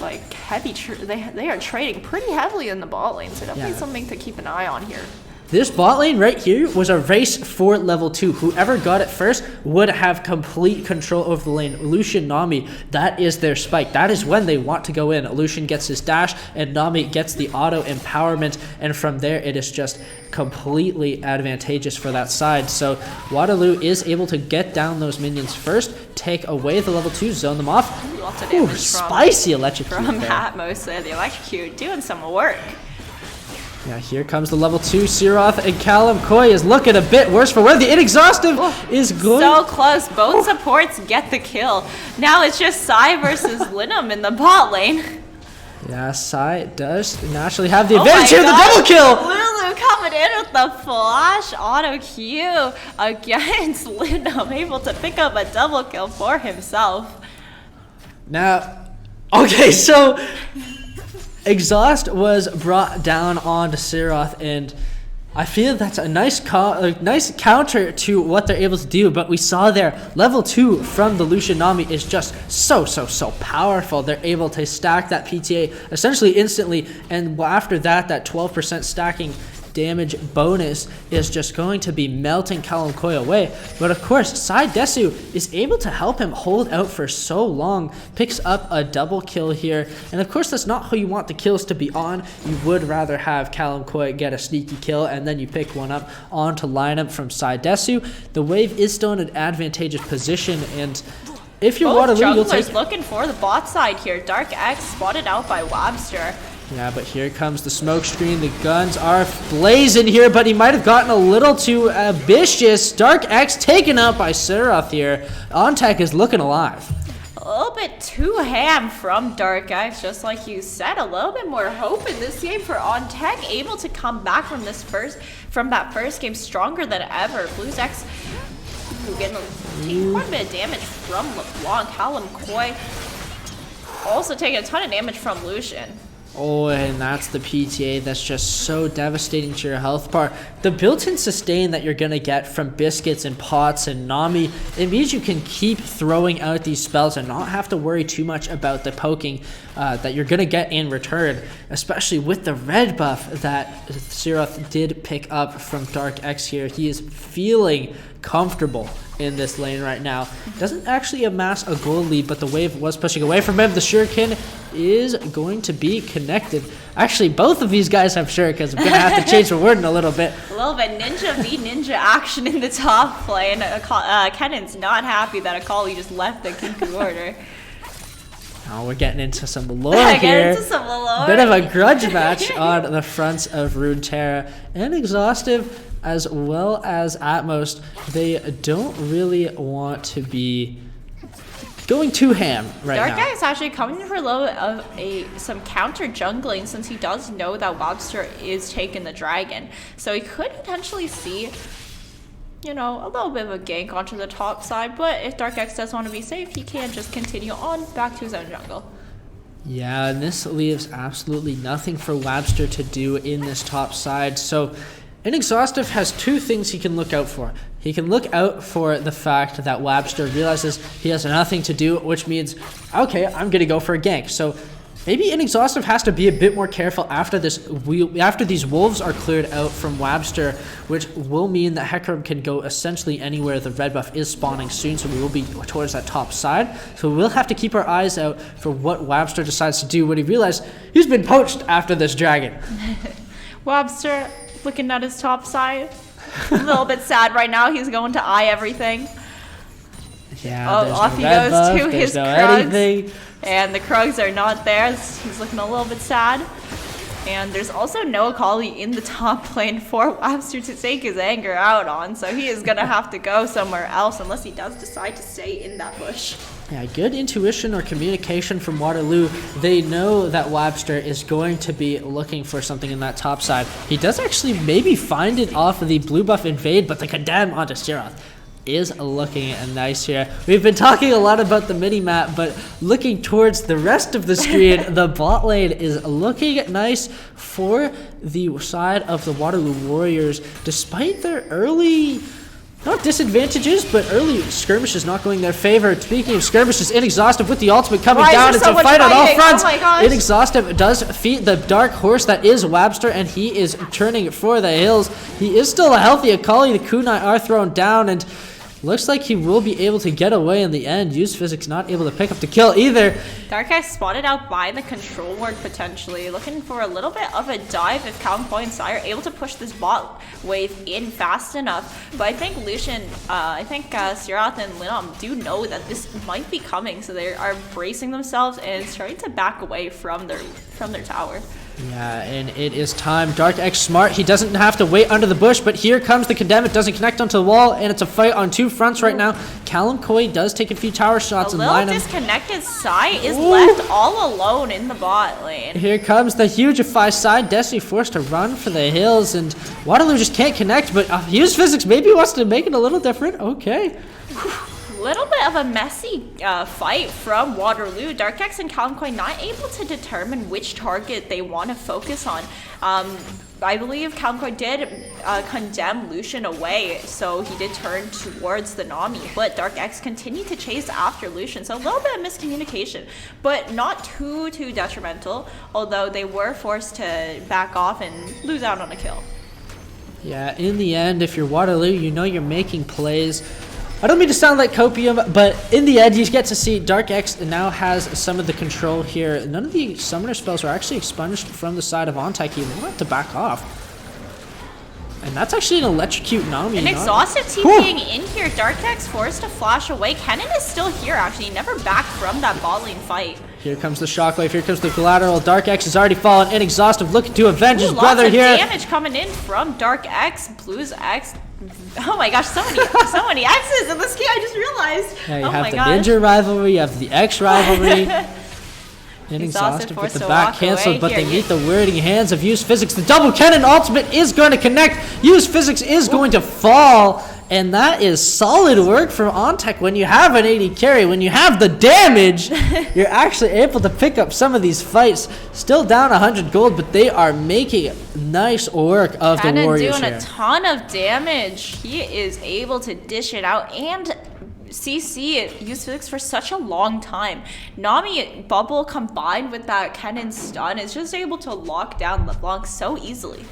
like heavy. They are trading pretty heavily in the bot lane, so definitely something to keep an eye on here. This bot lane right here was a race for level 2. Whoever got it first would have complete control over the lane. Lucian, Nami, that is their spike. That is when they want to go in. Lucian gets his dash and Nami gets the auto empowerment, and from there it is just completely advantageous for that side. So Waterloo is able to get down those minions first, take away the level 2, zone them off. Lots of damage spicy electrocute from Atmos there. The electrocute doing some work. Yeah, here comes the level 2 Siroth, and Callum Koi is looking a bit worse for wear. The Inexhaustive is going... So close. Both supports get the kill. Now it's just Sai versus Linum in the bot lane. Yeah, Sai does naturally have the advantage here. The double kill! Lulu coming in with the flash auto Q against Linum, able to pick up a double kill for himself. Now, okay, so... Exhaust was brought down onto Siroth, and I feel that's a nice counter to what they're able to do. But we saw there, level 2 from the Lucian Nami is just so powerful. They're able to stack that PTA essentially instantly, and after that 12% stacking damage bonus is just going to be melting Callum Koi away. But of course, Sai Desu is able to help him hold out for so long, picks up a double kill here, and of course that's not how you want the kills to be on. You would rather have Callum Koi get a sneaky kill and then you pick one up onto lineup from Sai Desu. The wave is still in an advantageous position, and if you're Waterloo, you'll take... looking for the bot side here. Dark X spotted out by Wabster. Yeah, but here comes the smoke screen. The guns are blazing here, but he might have gotten a little too ambitious. Dark X taken out by Siroth here. OnTech is looking alive. A little bit too ham from Dark X, just like you said. A little bit more hope in this game for OnTech, able to come back from that first game stronger than ever. Blues X taking quite a bit of damage from LeBlanc. Callum Koi also taking a ton of damage from Lucian. Oh, and that's the PTA that's just so devastating to your health bar. The built-in sustain that you're going to get from Biscuits and Pots and Nami, it means you can keep throwing out these spells and not have to worry too much about the poking that you're going to get in return, especially with the red buff that Siroth did pick up from Dark X here. He is feeling comfortable in this lane right now. Doesn't actually amass a gold lead, but the wave was pushing away from him. The shuriken is going to be connected. Actually, both of these guys have shurikens. I'm gonna have to change the word in a little bit. A little bit ninja v ninja action in the top lane. Kennan's not happy that Akali just left the Kinku order. Oh, we're getting into some lore here. Bit of a grudge match on the fronts of Runeterra. And Exhaustive, as well as Atmos, they don't really want to be going too ham right now. Dark Guy is actually coming for a little of some counter jungling, since he does know that Lobster is taking the dragon. So he could potentially see, you know, a little bit of a gank onto the top side, but if Dark X does want to be safe, he can just continue on back to his own jungle. Yeah, and this leaves absolutely nothing for Wabster to do in this top side. So Inexhaustive has two things he can look out for. He can look out for the fact that Wabster realizes he has nothing to do, which means, okay, I'm going to go for a gank. So maybe Inexhaustive has to be a bit more careful after these wolves are cleared out from Wabster, which will mean that Hecarim can go essentially anywhere. The red buff is spawning soon, so we will be towards that top side. So we'll have to keep our eyes out for what Wabster decides to do when he realizes he's been poached after this dragon. Wabster looking at his top side. A little bit sad right now. He's going to eye everything. Yeah, off he goes to his Krugs. And the Krugs are not there. He's looking a little bit sad. And there's also no Akali in the top lane for Wabster to take his anger out on. So he is going to have to go somewhere else unless he does decide to stay in that bush. Yeah, good intuition or communication from Waterloo. They know that Wabster is going to be looking for something in that top side. He does actually maybe find it off of the blue buff invade, but the condemn onto Siroth. is looking nice here. We've been talking a lot about the mini-map, but looking towards the rest of the screen, the bot lane is looking nice for the side of the Waterloo Warriors, despite their early, not disadvantages, but early skirmishes not going their favor. Speaking of skirmishes, Inexhaustive with the ultimate coming down. It's a fight on all fronts. Inexhaustive does defeat the dark horse that is Wabster, and he is turning for the hills. He is still a healthy Akali. The kunai are thrown down, and looks like he will be able to get away in the end. Use Physics not able to pick up the kill either. Dark spotted out by the control ward potentially, looking for a little bit of a dive if Callum and Sai are able to push this bot wave in fast enough. But I think Lucian, Sirath and Linom do know that this might be coming, so they are bracing themselves and starting to back away from their tower. Yeah, and it is time. Dark X smart. He doesn't have to wait under the bush, but here comes the Condemn. It doesn't connect onto the wall, and it's a fight on two fronts right now. Callum Koi does take a few tower shots and line him. A little disconnected. Sai is left all alone in the bot lane. Here comes the Hugify side. Destiny forced to run for the hills, and Waterloo just can't connect, but Use Physics maybe wants to make it a little different. Okay. Little bit of a messy fight from Waterloo. Darkex and Callum Coy not able to determine which target they want to focus on. I believe Callum Coy did condemn Lucian away, so he did turn towards the Nami, but Darkex continued to chase after Lucian, so a little bit of miscommunication, but not too detrimental, although they were forced to back off and lose out on a kill. Yeah, in the end, if you're Waterloo, you know you're making plays. I don't mean to sound like copium, but in the end, you get to see Dark X now has some of the control here. None of the summoner spells are actually expunged from the side of Ontek. They will have to back off. And that's actually an electrocute Nami. An exhaustive TPing in here. Dark X forced to flash away. Kennen is still here, actually. He never backed from that bot lane fight. Here comes the shockwave. Here comes the collateral. Dark X has already fallen. Inexhaustive looking to avenge his brother here. Lots of damage coming in from Dark X. Blue's X. Oh my gosh, so many X's in this game, I just realized. Yeah, you have the Ninja rivalry, you have the X rivalry. Inexhaustive with the back canceled, but they meet the wording hands of Use Physics. The double cannon ultimate is going to connect. Use Physics is going to fall. And that is solid work from Ontek. When you have an 80 carry, when you have the damage, you're actually able to pick up some of these fights. Still down 100 gold, but they are making nice work of the Warriors doing here. A ton of damage. He is able to dish it out and CC Use Physics for such a long time. Nami bubble combined with that cannon stun is just able to lock down LeBlanc so easily.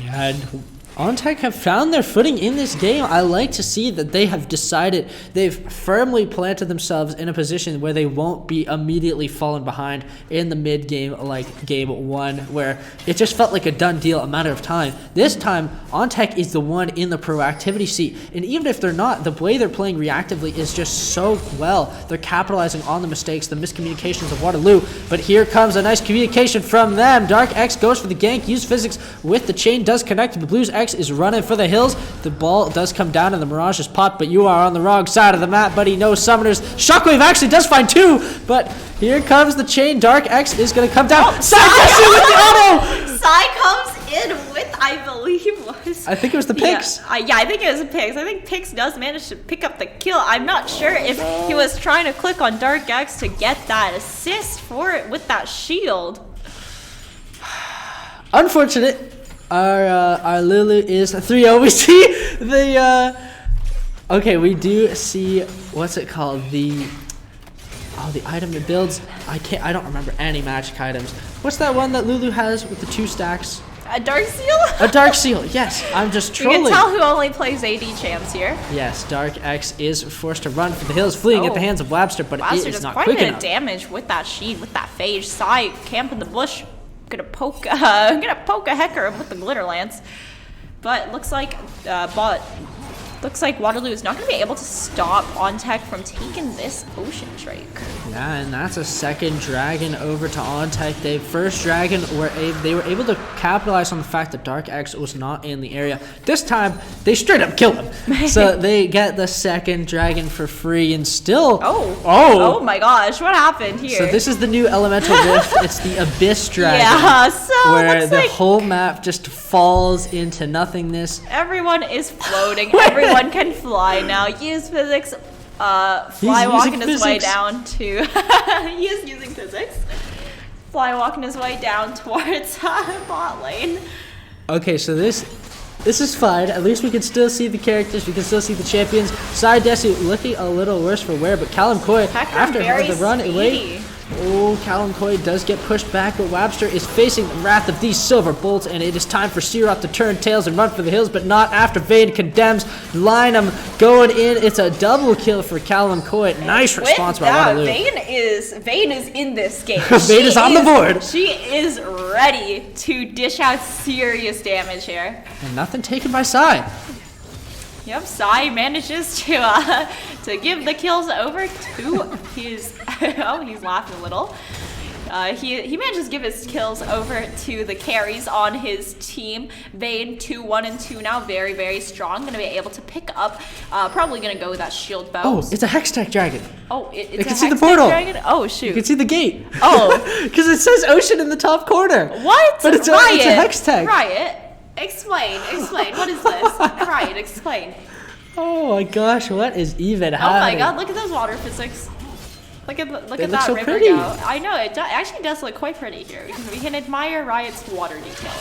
Yeah, and Ontek have found their footing in this game. I like to see that they have decided, they've firmly planted themselves in a position where they won't be immediately fallen behind in the mid game like game one, where it just felt like a done deal, a matter of time. This time, Ontek is the one in the proactivity seat, and even if they're not, the way they're playing reactively is just so well. They're capitalizing on the mistakes, the miscommunications of Waterloo, but here comes a nice communication from them. Dark X goes for the gank. Use Physics with the chain does connect. The Blues X is running for the hills. The ball does come down and the Mirage is popped, but you are on the wrong side of the map, buddy. No summoners. Shockwave actually does find two, but here comes the chain. Dark X is going to come down. Oh, Sai does it with the auto! Sai comes in with, I believe, I think it was the Pix. Yeah, I think it was the Pix. I think Pix does manage to pick up the kill. I'm not sure if he was trying to click on Dark X to get that assist for it with that shield. Unfortunate. Our Lulu is 3-0. We see the okay, we do see, what's it called, the item that builds. I don't remember any magic items. What's that one that Lulu has with the 2 stacks? A Dark Seal? A Dark Seal, yes. I'm just trolling. You can tell who only plays AD champs here. Yes, Dark X is forced to run for the hills, fleeing at the hands of Wabster, but it is not quick enough. Quite a bit of damage with that Sheen, with that Phage. Sai camp in the bush. Gonna poke a Hecker with the glitter lance, but looks like Waterloo is not gonna be able to stop Ontek from taking this Ocean Drake. Yeah, and that's a second dragon over to Ontek. The first dragon they were able to capitalize on the fact that Dark X was not in the area. This time they straight up killed him, so they get the second dragon for free and still. Oh my gosh, what happened here? So this is the new elemental rift. It's the Abyss dragon. Yeah, so no, where looks the like whole map just falls into nothingness. everyone is floating. Everyone can fly now. Use physics. Fly walking his way down to. He is using physics. Fly walking his way down towards bot lane. Okay, so this is fine. At least we can still see the characters. We can still see the champions. Side Desu looking a little worse for wear, but Callum Coy, after the run away. Oh, Callum Coy does get pushed back, but Webster is facing the wrath of these silver bolts, and it is time for Sirot to turn tails and run for the hills, but not after Vayne condemns Lineham going in. It's a double kill for Callum Coy. Nice response by Waterloo. Vayne is in this game. Vayne is on the board. She is ready to dish out serious damage here. And nothing taken by Sai. Yep, Sai manages to give the kills over to his. Oh, he's laughing a little. He manages to give his kills over to the carries on his team. Vayne 2-1 and 2 now, very, very strong. Gonna be able to pick up. Probably gonna go with that shield bow. Oh, it's a Hextech dragon. Oh, it's you can a see the Hextech portal. dragon? Oh shoot! You can see the gate. Oh, because it says ocean in the top corner. What? But it's a Hextech. Riot, explain. What is this? Riot, explain. Oh my gosh, what is even happening? Oh my god, look at those water physics. Look at that so river pretty. go. I know, actually does look quite pretty here because we can admire Riot's water detailing.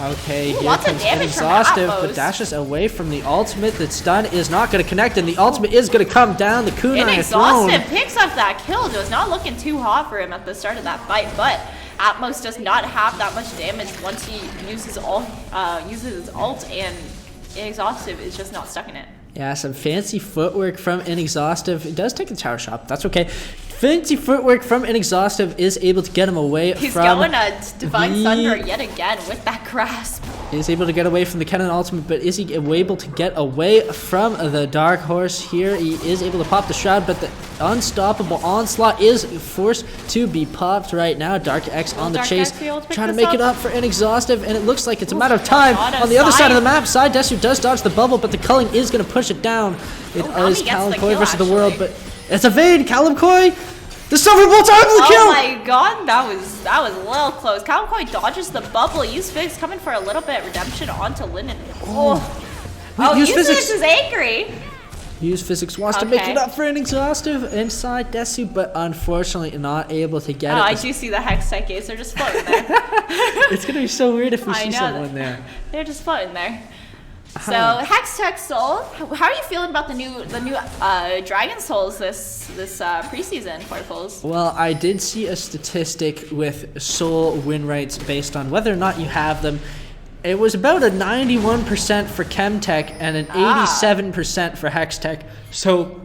Okay, Ooh, here lots of comes damage from Exhaustive, Atmos. but dashes away from the ultimate. That stun is not going to connect, and the ultimate is going to come down. The kunai throne. Exhaustive picks up that kill. It was not looking too hot for him at the start of that fight, but Atmos does not have that much damage once he uses his ult, and Exhaustive is just not stuck in it. Yeah, some fancy footwork from Inexhaustive. It does take a tower shot, but that's okay. Fancy footwork from Inexhaustive is able to get him away He's from going a Divine Thunder yet again with that grasp. Is able to get away from the Kennen ultimate, but is he able to get away from the Dark Horse here? He is able to pop the Shroud, but the unstoppable onslaught is forced to be popped right now. Dark X on the chase, trying to make it up for Inexhaustive, and it looks like it's a matter of time. On the other side of the map, Side Desu does dodge the bubble, but the culling is going to push it down. It is Callum Coy versus the world, but it's a Vayne. Callum Coy, the silver bolts are able to kill. Oh my god, that was a little close. Callum Coy dodges the bubble. Use Physics coming for a little bit redemption onto Linden. Use Physics is angry. Use Physics wants to make it up for an Exhaustive inside Desu, but unfortunately not able to get it. I do see the Hextech gates. They're just floating there. It's gonna be so weird if we see someone there. They're just floating there. So Hextech Soul, how are you feeling about the new Dragon Souls this preseason for Fools? Well, I did see a statistic with Soul win rates based on whether or not you have them. It was about a 91% for Chemtech and an 87% for Hextech. So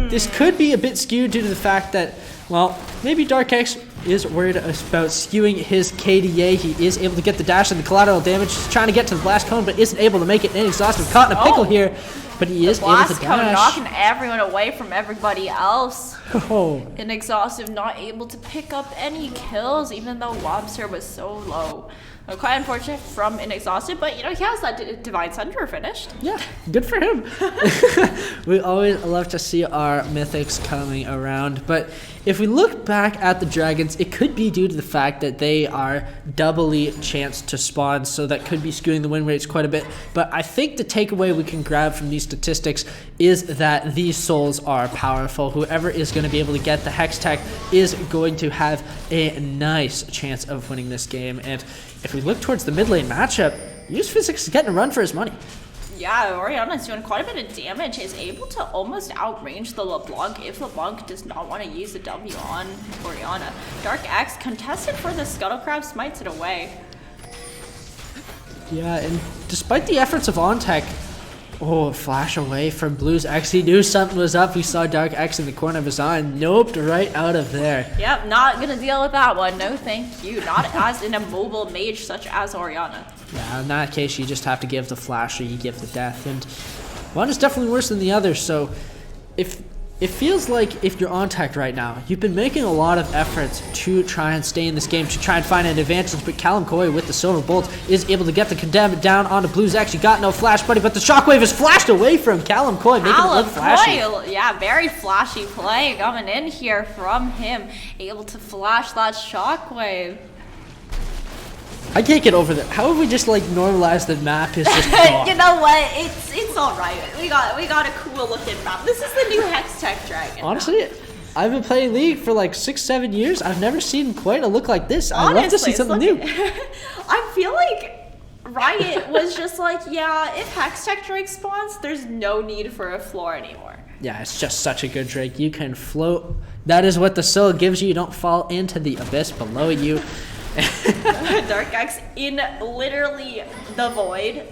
this could be a bit skewed due to the fact that, well, maybe Dark X is worried about skewing his KDA. He is able to get the dash and the collateral damage. He's trying to get to the blast cone, but isn't able to make it. Inexhaustive, caught in a pickle here, but he is able to dash. Blast cone knocking everyone away from everybody else. Inexhaustive not able to pick up any kills, even though Wobster was so low. Quite unfortunate from Inexhausted, but he has that Divine Thunder finished. Yeah, good for him. We always love to see our mythics coming around, but if we look back at the Dragons, it could be due to the fact that they are doubly chanced to spawn, so that could be skewing the win rates quite a bit. But I think the takeaway we can grab from these statistics is that these souls are powerful. Whoever is going to be able to get the Hextech is going to have a nice chance of winning this game. And if we look towards the mid lane matchup, Use Physics is getting a run for his money. Yeah, Orianna's doing quite a bit of damage. Is able to almost outrange the LeBlanc if LeBlanc does not want to use the W on Orianna. Dark X contested for the Scuttle Crab, smites it away. Yeah, and despite the efforts of OnTech, flash away from Blues X. He knew something was up. He saw Dark X in the corner of his eye and noped right out of there. Yep, not gonna deal with that one. No thank you. Not as an immobile mage such as Orianna. Yeah, in that case, you just have to give the flash or you give the death. And one is definitely worse than the other. So if it feels like if you're on tech right now, you've been making a lot of efforts to try and stay in this game, to try and find an advantage, but Callum Coy with the Silver Bolt is able to get the condemn down onto Blues X. You got no flash, buddy, but the Shockwave is flashed away from Callum Coy, making it look flashy. Yeah, very flashy play coming in here from him. Able to flash that Shockwave. I can't get over that. How have we just like normalized the map is just gone? You know what? It's all right. We got a cool looking map. This is the new Hex Tech Dragon. Honestly, I've been playing League for like 6-7 years. I've never seen quite a look like this. I'd love to see something new. I feel like Riot was just like, yeah, if Hex Tech Drake spawns, there's no need for a floor anymore. Yeah, it's just such a good Drake. You can float. That is what the soul gives you. You don't fall into the abyss below you. Dark X in literally the void.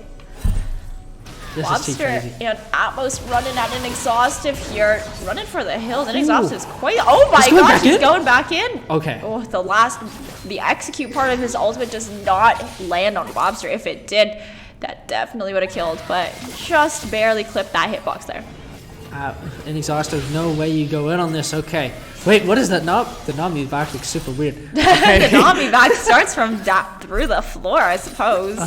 This is too Lobster crazy. and Atmos running at an exhaustive here, running for the hills. And exhaustive is quite. Oh my He's going gosh, back he's in? going back in. Okay. Oh, the execute part of his ultimate does not land on Lobster. If it did, that definitely would have killed, but just barely clipped that hitbox there. Inexhaustive, no way you go in on this. Okay. Wait, what is that knob? The knob move back looks super weird. Okay. The Nami back starts from through the floor, I suppose.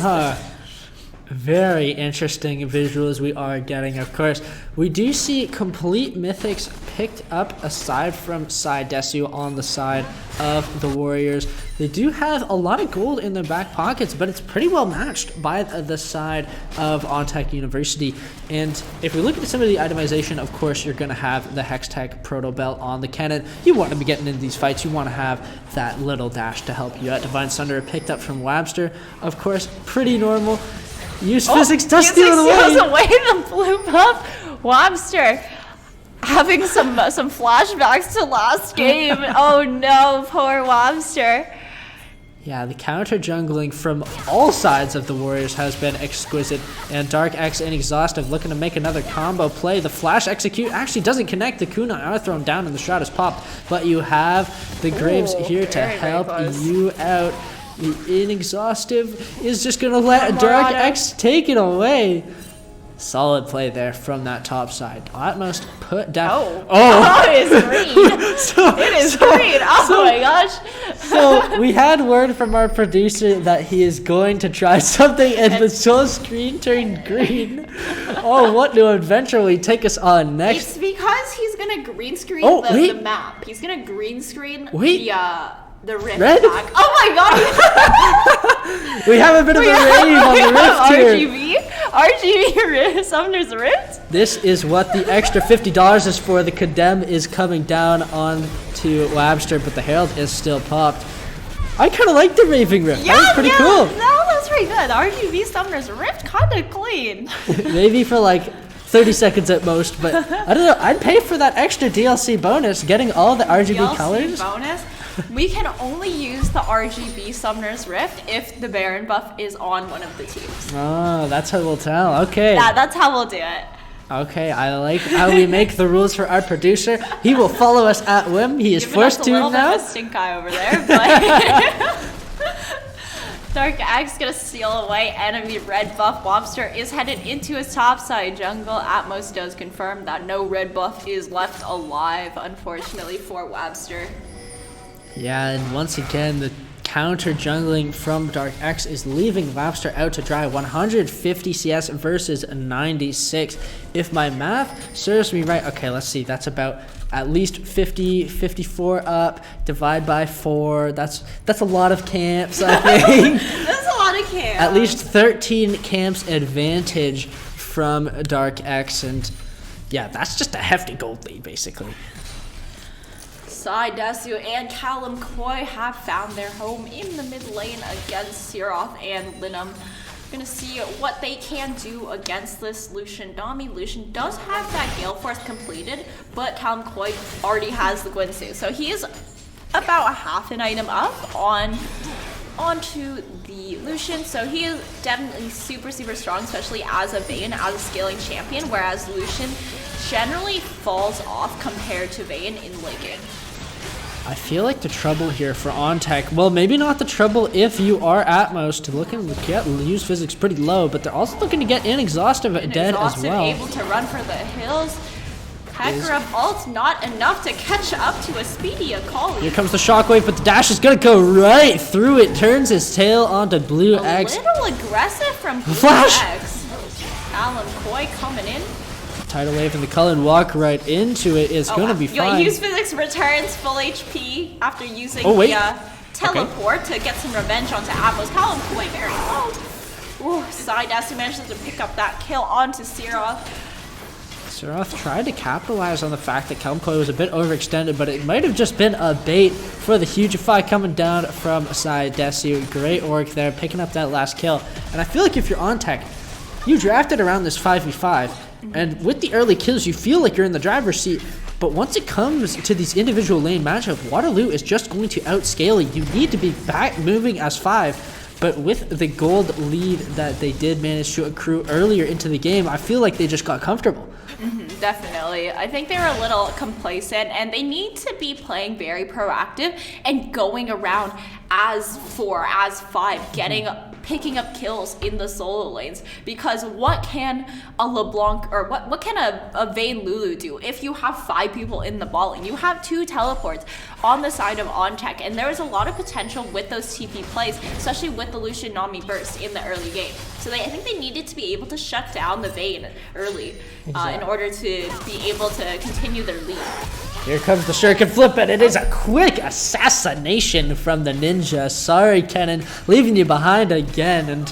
Very interesting visuals we are getting. Of course, we do see complete mythics picked up aside from side Desu on the side of the Warriors. They do have a lot of gold in their back pockets, but it's pretty well matched by the side of OnTech University. And if we look at some of the itemization, of course, you're going to have the Hextech Proto Belt on the cannon. You want to be getting into these fights. You want to have that little dash to help you out. Divine Sunder picked up from Webster. Of course, pretty normal. Use physics does steal it away. Steals away the blue buff. Webster having some flashbacks to last game. Oh no, poor Webster. Yeah, the counter jungling from all sides of the Warriors has been exquisite. And Dark X and Exhaustive looking to make another combo play. The flash execute actually doesn't connect. The kunai are thrown down and the shroud is popped. But you have the Graves here to help you out. The Inexhaustive is just going to let Dark X take it away. Solid play there from that top side. Atmos put down. Oh, it's green. It is green. Oh my gosh. So we had word from our producer that he is going to try something, and the soul screen turned green. Oh, what new adventure will he take us on next? It's because he's going to green screen the map. He's going to green screen the rift Red? back. Oh my god! We have a bit of a rave on the rift here. RGB Summoner's Rift? This is what the extra $50 is for. The Condemn is coming down on to Webster, but the Herald is still popped. I kind of like the Raving Rift. Yeah, that was pretty cool. No, that's pretty good. RGB Summoner's Rift, kind of clean. Maybe for like 30 seconds at most, but I don't know. I'd pay for that extra DLC bonus, getting all the RGB DLC colors. Bonus? We can only use the RGB Summoner's Rift if the Baron buff is on one of the teams. Oh, that's how we'll tell. Okay. Yeah, that's how we'll do it. Okay, I like how we make the rules for our producer. He will follow us at whim. He is forced to now. Bit of a stink eye over there, but Dark X gonna steal away enemy red buff. Wobster is headed into his topside jungle. Atmos does confirm that no red buff is left alive, unfortunately for Webster. Yeah, and once again, the counter jungling from Dark X is leaving Webster out to dry. 150 CS versus 96. If my math serves me right, okay, let's see. That's about at least 54 up. Divide by 4. That's a lot of camps, I think. That's a lot of camps. At least 13 camps advantage from Dark X, and yeah, that's just a hefty gold lead, basically. Sai Desu and Callum Koi have found their home in the mid lane against Siroth and Linum. Gonna see what they can do against this Lucian Nami. Lucian does have that Gale Force completed, but Callum Koi already has the Guinsu, so he is about a half an item up onto the Lucian, so he is definitely super strong, especially as a Vayne, as a scaling champion, whereas Lucian generally falls off compared to Vayne in late game. I feel like the trouble here for OnTech, well, maybe not the trouble if you are Atmos, to look and get use physics pretty low, but they're also looking to get Inexhaustive dead as well. Able to run for the hills. Hecarim ult not enough to catch up to a speedy Akali. Here comes the shockwave, but the dash is gonna go right through it. Turns his tail onto Blue X. A little aggressive from Blue Flash. X. Callum Koi coming in. Tidal wave and the Cullen walk right into it is gonna be fine. Use physics returns full HP after using teleport to get some revenge onto Apples. Callum Koi very low. Ooh, Side Destiny manages to pick up that kill onto Siroth. Siroth tried to capitalize on the fact that Callum Koi was a bit overextended, but it might have just been a bait for the Hugify coming down from Side Destiny. Great work there, picking up that last kill. And I feel like if you're on tech, you drafted around this 5v5, and with the early kills, you feel like you're in the driver's seat. But once it comes to these individual lane matchups, Waterloo is just going to outscale you. You need to be back moving as 5. But with the gold lead that they did manage to accrue earlier into the game, I feel like they just got comfortable. Definitely. I think they were a little complacent, and they need to be playing very proactive and going around as 4, as 5, picking up kills in the solo lanes, because what can a LeBlanc or what can a Vayne Lulu do if you have 5 people in the ball lane? You have 2 teleports on the side of OnTech, and there is a lot of potential with those TP plays, especially with the Lucian Nami burst in the early game. So I think they needed to be able to shut down the Vayne early in order to be able to continue their lead. Here comes the shuriken flip, and it is a quick assassination from the ninja. Sorry, Kennen, leaving you behind again. And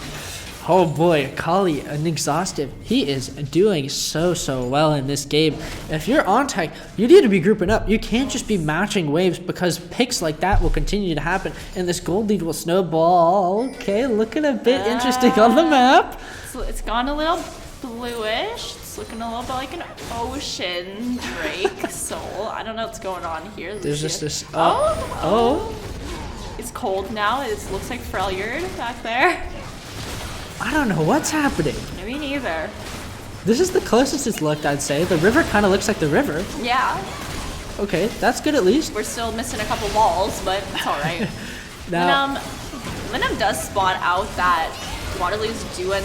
oh boy, Kali, an exhaustive. He is doing so well in this game. If you're on tech, you need to be grouping up. You can't just be matching waves, because picks like that will continue to happen, and this gold lead will snowball. Okay, looking a bit interesting on the map. So it's gone a little bluish. It's looking a little bit like an ocean drake soul. I don't know what's going on here. There's just this. It's cold now. It looks like Freljord back there. I don't know what's happening. Me neither. This is the closest it's looked, I'd say. The river kind of looks like the river. Yeah. Okay, that's good at least. We're still missing a couple walls, but it's all right. Now, Venom does spot out that Waterloo's doing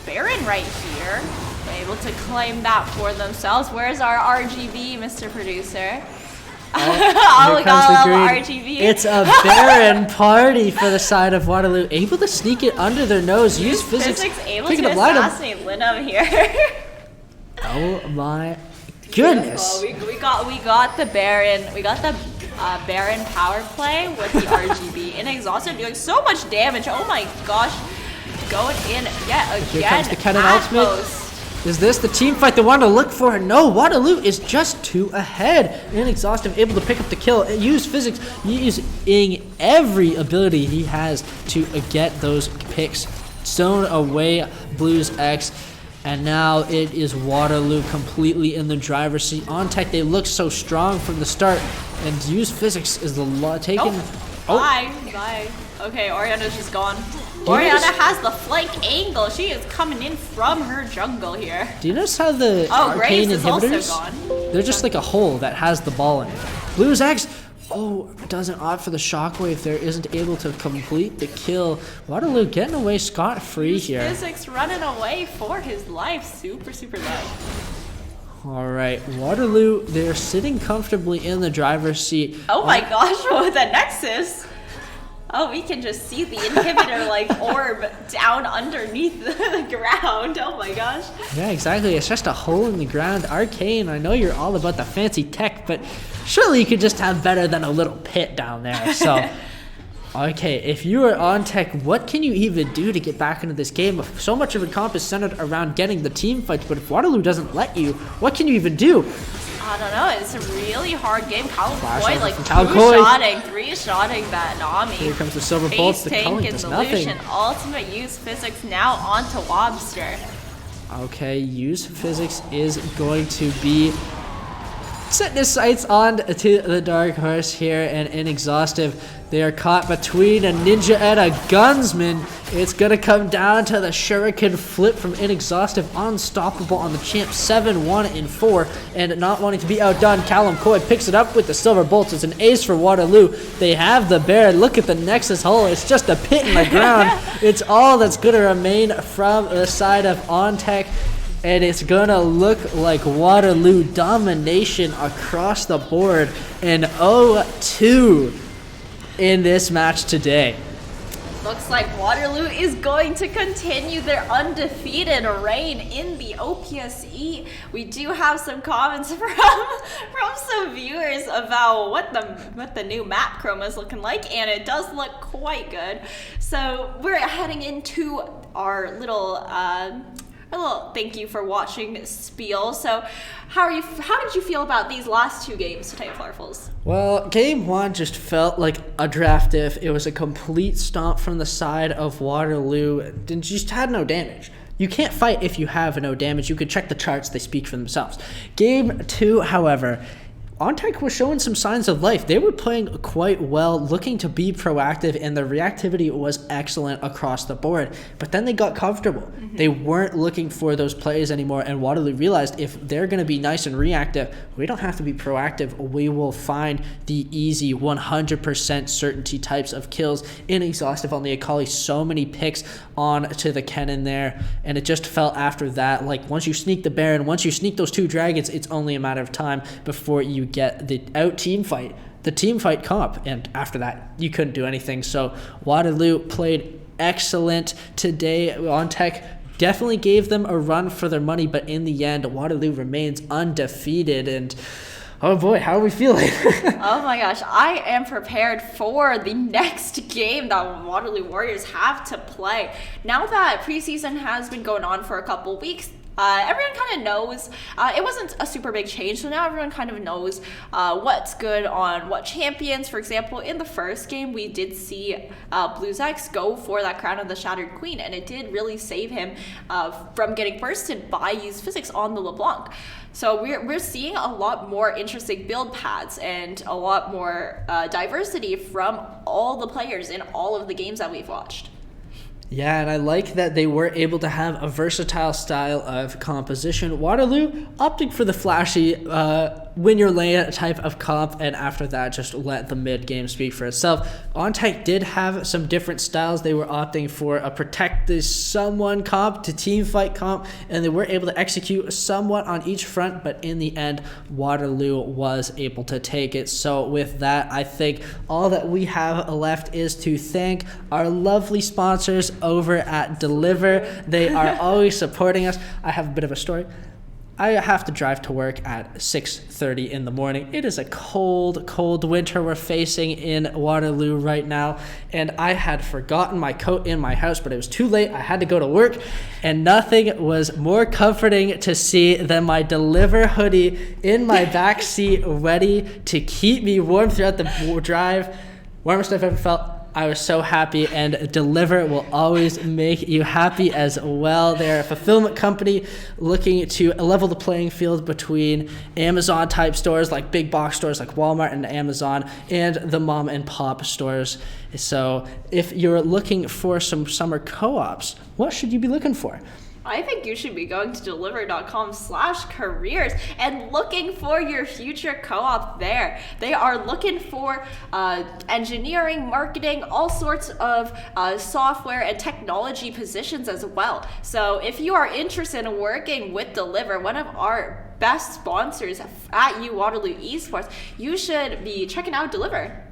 Baron right here. They're able to claim that for themselves. Where's our RGB, Mr. Producer? Oh, we got a little RGB. It's a Baron party for the side of Waterloo. Able to sneak it under their nose. Use physics. Able to assassinate Linum here. Oh my goodness. Well, we got the Baron. We got the Baron power play with the RGB. And Exhausted doing so much damage. Oh my gosh. Going in yet again. Here comes the Kennen ultimate. Is this the team fight they want to look for? No, Waterloo is just 2 ahead. Inexhaustive, able to pick up the kill. Use physics, using every ability he has to get those picks. Zone away Blues X. And now it is Waterloo completely in the driver's seat. On tech, they look so strong from the start. And use physics is the taken. Bye. Okay, Oriana's just gone. Oriana has the flank angle. She is coming in from her jungle here. Do you notice how the arcane inhibitors? They're just like a hole that has the ball in it. Blues X. Doesn't opt for the shockwave there. Isn't able to complete the kill. Waterloo getting away scot-free here. Physics running away for his life. Super low. All right, Waterloo, they're sitting comfortably in the driver's seat. Oh my gosh, with the Nexus. Oh, we can just see the inhibitor like orb down underneath the ground. Oh my gosh. Yeah, exactly. It's just a hole in the ground. Arcane, I know you're all about the fancy tech, but surely you could just have better than a little pit down there. So, okay, if you are on tech, what can you even do to get back into this game? So much of the comp is centered around getting the team fights, but if Waterloo doesn't let you, what can you even do? I don't know. It's a really hard game. Callum Koi like three-shotting that Nami. Here comes the silver bolts. The Culling does nothing. Ultimate use physics now onto Lobster. Okay, use physics is going to be setting his sights on to the Dark Horse here, and Inexhaustive. They are caught between a ninja and a gunsman. It's going to come down to the shuriken flip from Inexhaustive. Unstoppable on the champ. 7-1-4. And not wanting to be outdone, Callum Koi picks it up with the silver bolts. It's an ace for Waterloo. They have the bear. Look at the Nexus hole. It's just a pit in the ground. It's all that's going to remain from the side of OnTech. And it's gonna look like Waterloo domination across the board in 0-2 in this match today. Looks like Waterloo is going to continue their undefeated reign in the OPSE. We do have some comments from some viewers about what the new map chroma is looking like, and it does look quite good. So we're heading into our little thank you for watching spiel. So how did you feel about these last two games today, Flarfels? Well, game one just felt like a draft if. It was a complete stomp from the side of Waterloo. And just had no damage. You can't fight if you have no damage. You could check the charts, they speak for themselves. Game two, however, OnTech was showing some signs of life. They were playing quite well, looking to be proactive, and the reactivity was excellent across the board. But then they got comfortable. Mm-hmm. They weren't looking for those plays anymore, and Waterloo realized if they're going to be nice and reactive, we don't have to be proactive. We will find the easy 100% certainty types of kills in Exhaustive on the Akali. So many picks on to the Kennen there, and it just felt after that, like once you sneak the Baron, once you sneak those two dragons, it's only a matter of time before you get the the team fight comp, and after that you couldn't do anything. So Waterloo played excellent today. OnTech definitely gave them a run for their money, but in the end Waterloo remains undefeated, and oh boy, how are we feeling? Oh my gosh, I am prepared for the next game that Waterloo Warriors have to play. Now that preseason has been going on for a couple weeks, everyone kind of knows, it wasn't a super big change, so now everyone kind of knows what's good on what champions. For example, in the first game, we did see BlueZex go for that Crown of the Shattered Queen, and it did really save him from getting bursted by Use Physics on the LeBlanc. So we're seeing a lot more interesting build paths and a lot more diversity from all the players in all of the games that we've watched. Yeah, and I like that they were able to have a versatile style of composition. Waterloo opting for the flashy win your lane type of comp, and after that just let the mid game speak for itself. OnTech did have some different styles. They were opting for a protect this someone comp to team fight comp, and they were able to execute somewhat on each front, but in the end Waterloo was able to take it. So with that, I think all that we have left is to thank our lovely sponsors over at Deliver. They are always supporting us. I have a bit of a story. I have to drive to work at 6:30 in the morning. It is a cold winter we're facing in Waterloo right now, and I had forgotten my coat in my house, but it was too late. I had to go to work, and nothing was more comforting to see than my Deliver hoodie in my back seat ready to keep me warm throughout the drive. Warmest I've ever felt. I was so happy, and Deliver will always make you happy as well. They're a fulfillment company looking to level the playing field between Amazon type stores like big box stores like Walmart and Amazon and the mom and pop stores. So if you're looking for some summer co-ops, what should you be looking for? I think you should be going to deliver.com/careers and looking for your future co-op there. They are looking for engineering, marketing, all sorts of software and technology positions as well. So if you are interested in working with Deliver, one of our best sponsors at Waterloo Esports, you should be checking out Deliver.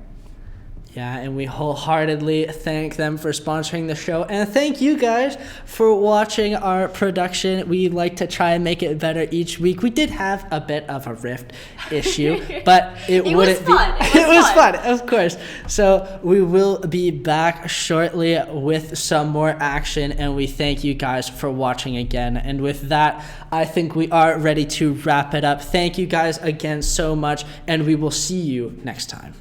Yeah, and we wholeheartedly thank them for sponsoring the show. And thank you guys for watching our production. We like to try and make it better each week. We did have a bit of a rift issue, but it wouldn't be. It was fun, of course. So we will be back shortly with some more action, and we thank you guys for watching again. And with that, I think we are ready to wrap it up. Thank you guys again so much, and we will see you next time.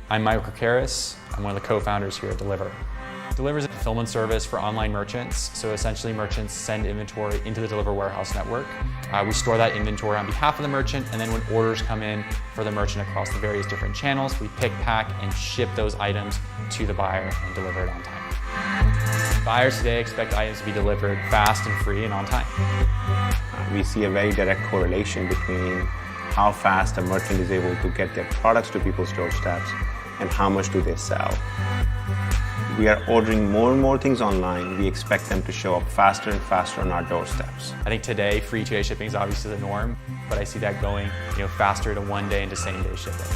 I'm Michael Karras. I'm one of the co-founders here at Deliver. Deliver is a fulfillment service for online merchants. So essentially merchants send inventory into the Deliver warehouse network. We store that inventory on behalf of the merchant, and then when orders come in for the merchant across the various different channels, we pick, pack, and ship those items to the buyer and deliver it on time. Buyers today expect items to be delivered fast and free and on time. We see a very direct correlation between how fast a merchant is able to get their products to people's doorsteps and how much do they sell. We are ordering more and more things online. We expect them to show up faster and faster on our doorsteps. I think today, free 2-day shipping is obviously the norm, but I see that going faster to 1 day into same-day shipping.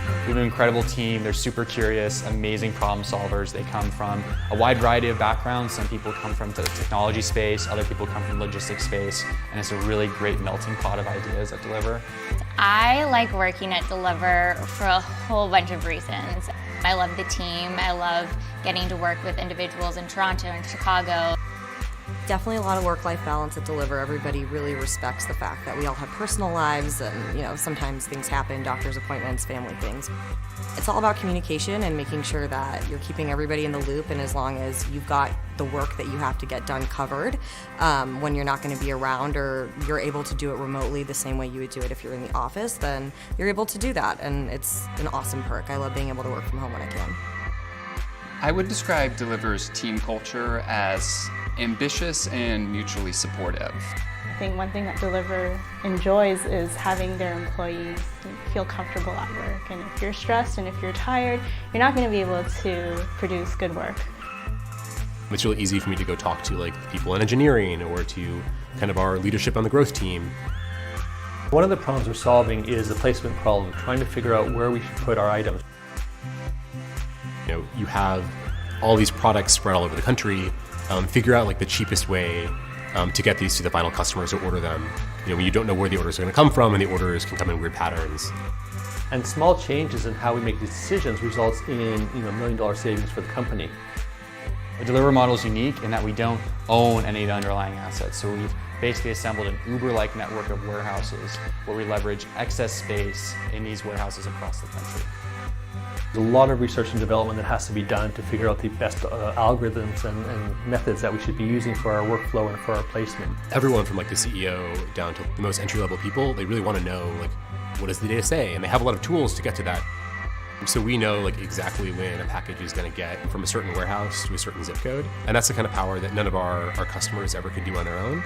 We have an incredible team. They're super curious, amazing problem solvers. They come from a wide variety of backgrounds. Some people come from the technology space, other people come from the logistics space, and it's a really great melting pot of ideas at Deliver. I like working at Deliver for a whole bunch of reasons. I love the team. I love getting to work with individuals in Toronto and Chicago. Definitely a lot of work-life balance at Deliver. Everybody really respects the fact that we all have personal lives and, sometimes things happen, doctor's appointments, family things. It's all about communication and making sure that you're keeping everybody in the loop, and as long as you've got the work that you have to get done covered when you're not going to be around, or you're able to do it remotely the same way you would do it if you're in the office, then you're able to do that, and it's an awesome perk. I love being able to work from home when I can. I would describe Deliver's team culture as ambitious and mutually supportive. I think one thing that Deliver enjoys is having their employees feel comfortable at work. And if you're stressed and if you're tired, you're not going to be able to produce good work. It's really easy for me to go talk to like people in engineering or to kind of our leadership on the growth team. One of the problems we're solving is the placement problem, trying to figure out where we should put our items. You have all these products spread all over the country. Figure out like the cheapest way to get these to the final customers to order them. When you don't know where the orders are going to come from, and the orders can come in weird patterns. And small changes in how we make these decisions results in $1 million savings for the company. The Deliver model is unique in that we don't own any of the underlying assets. So we've basically assembled an Uber-like network of warehouses where we leverage excess space in these warehouses across the country. There's a lot of research and development that has to be done to figure out the best algorithms and methods that we should be using for our workflow and for our placement. Everyone from like the CEO down to the most entry-level people, they really want to know like, what does the data say? And they have a lot of tools to get to that. So we know like exactly when a package is going to get from a certain warehouse to a certain zip code. And that's the kind of power that none of our customers ever could do on their own.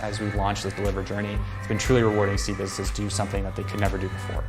As we've launched this Deliver journey, it's been truly rewarding to see businesses do something that they could never do before.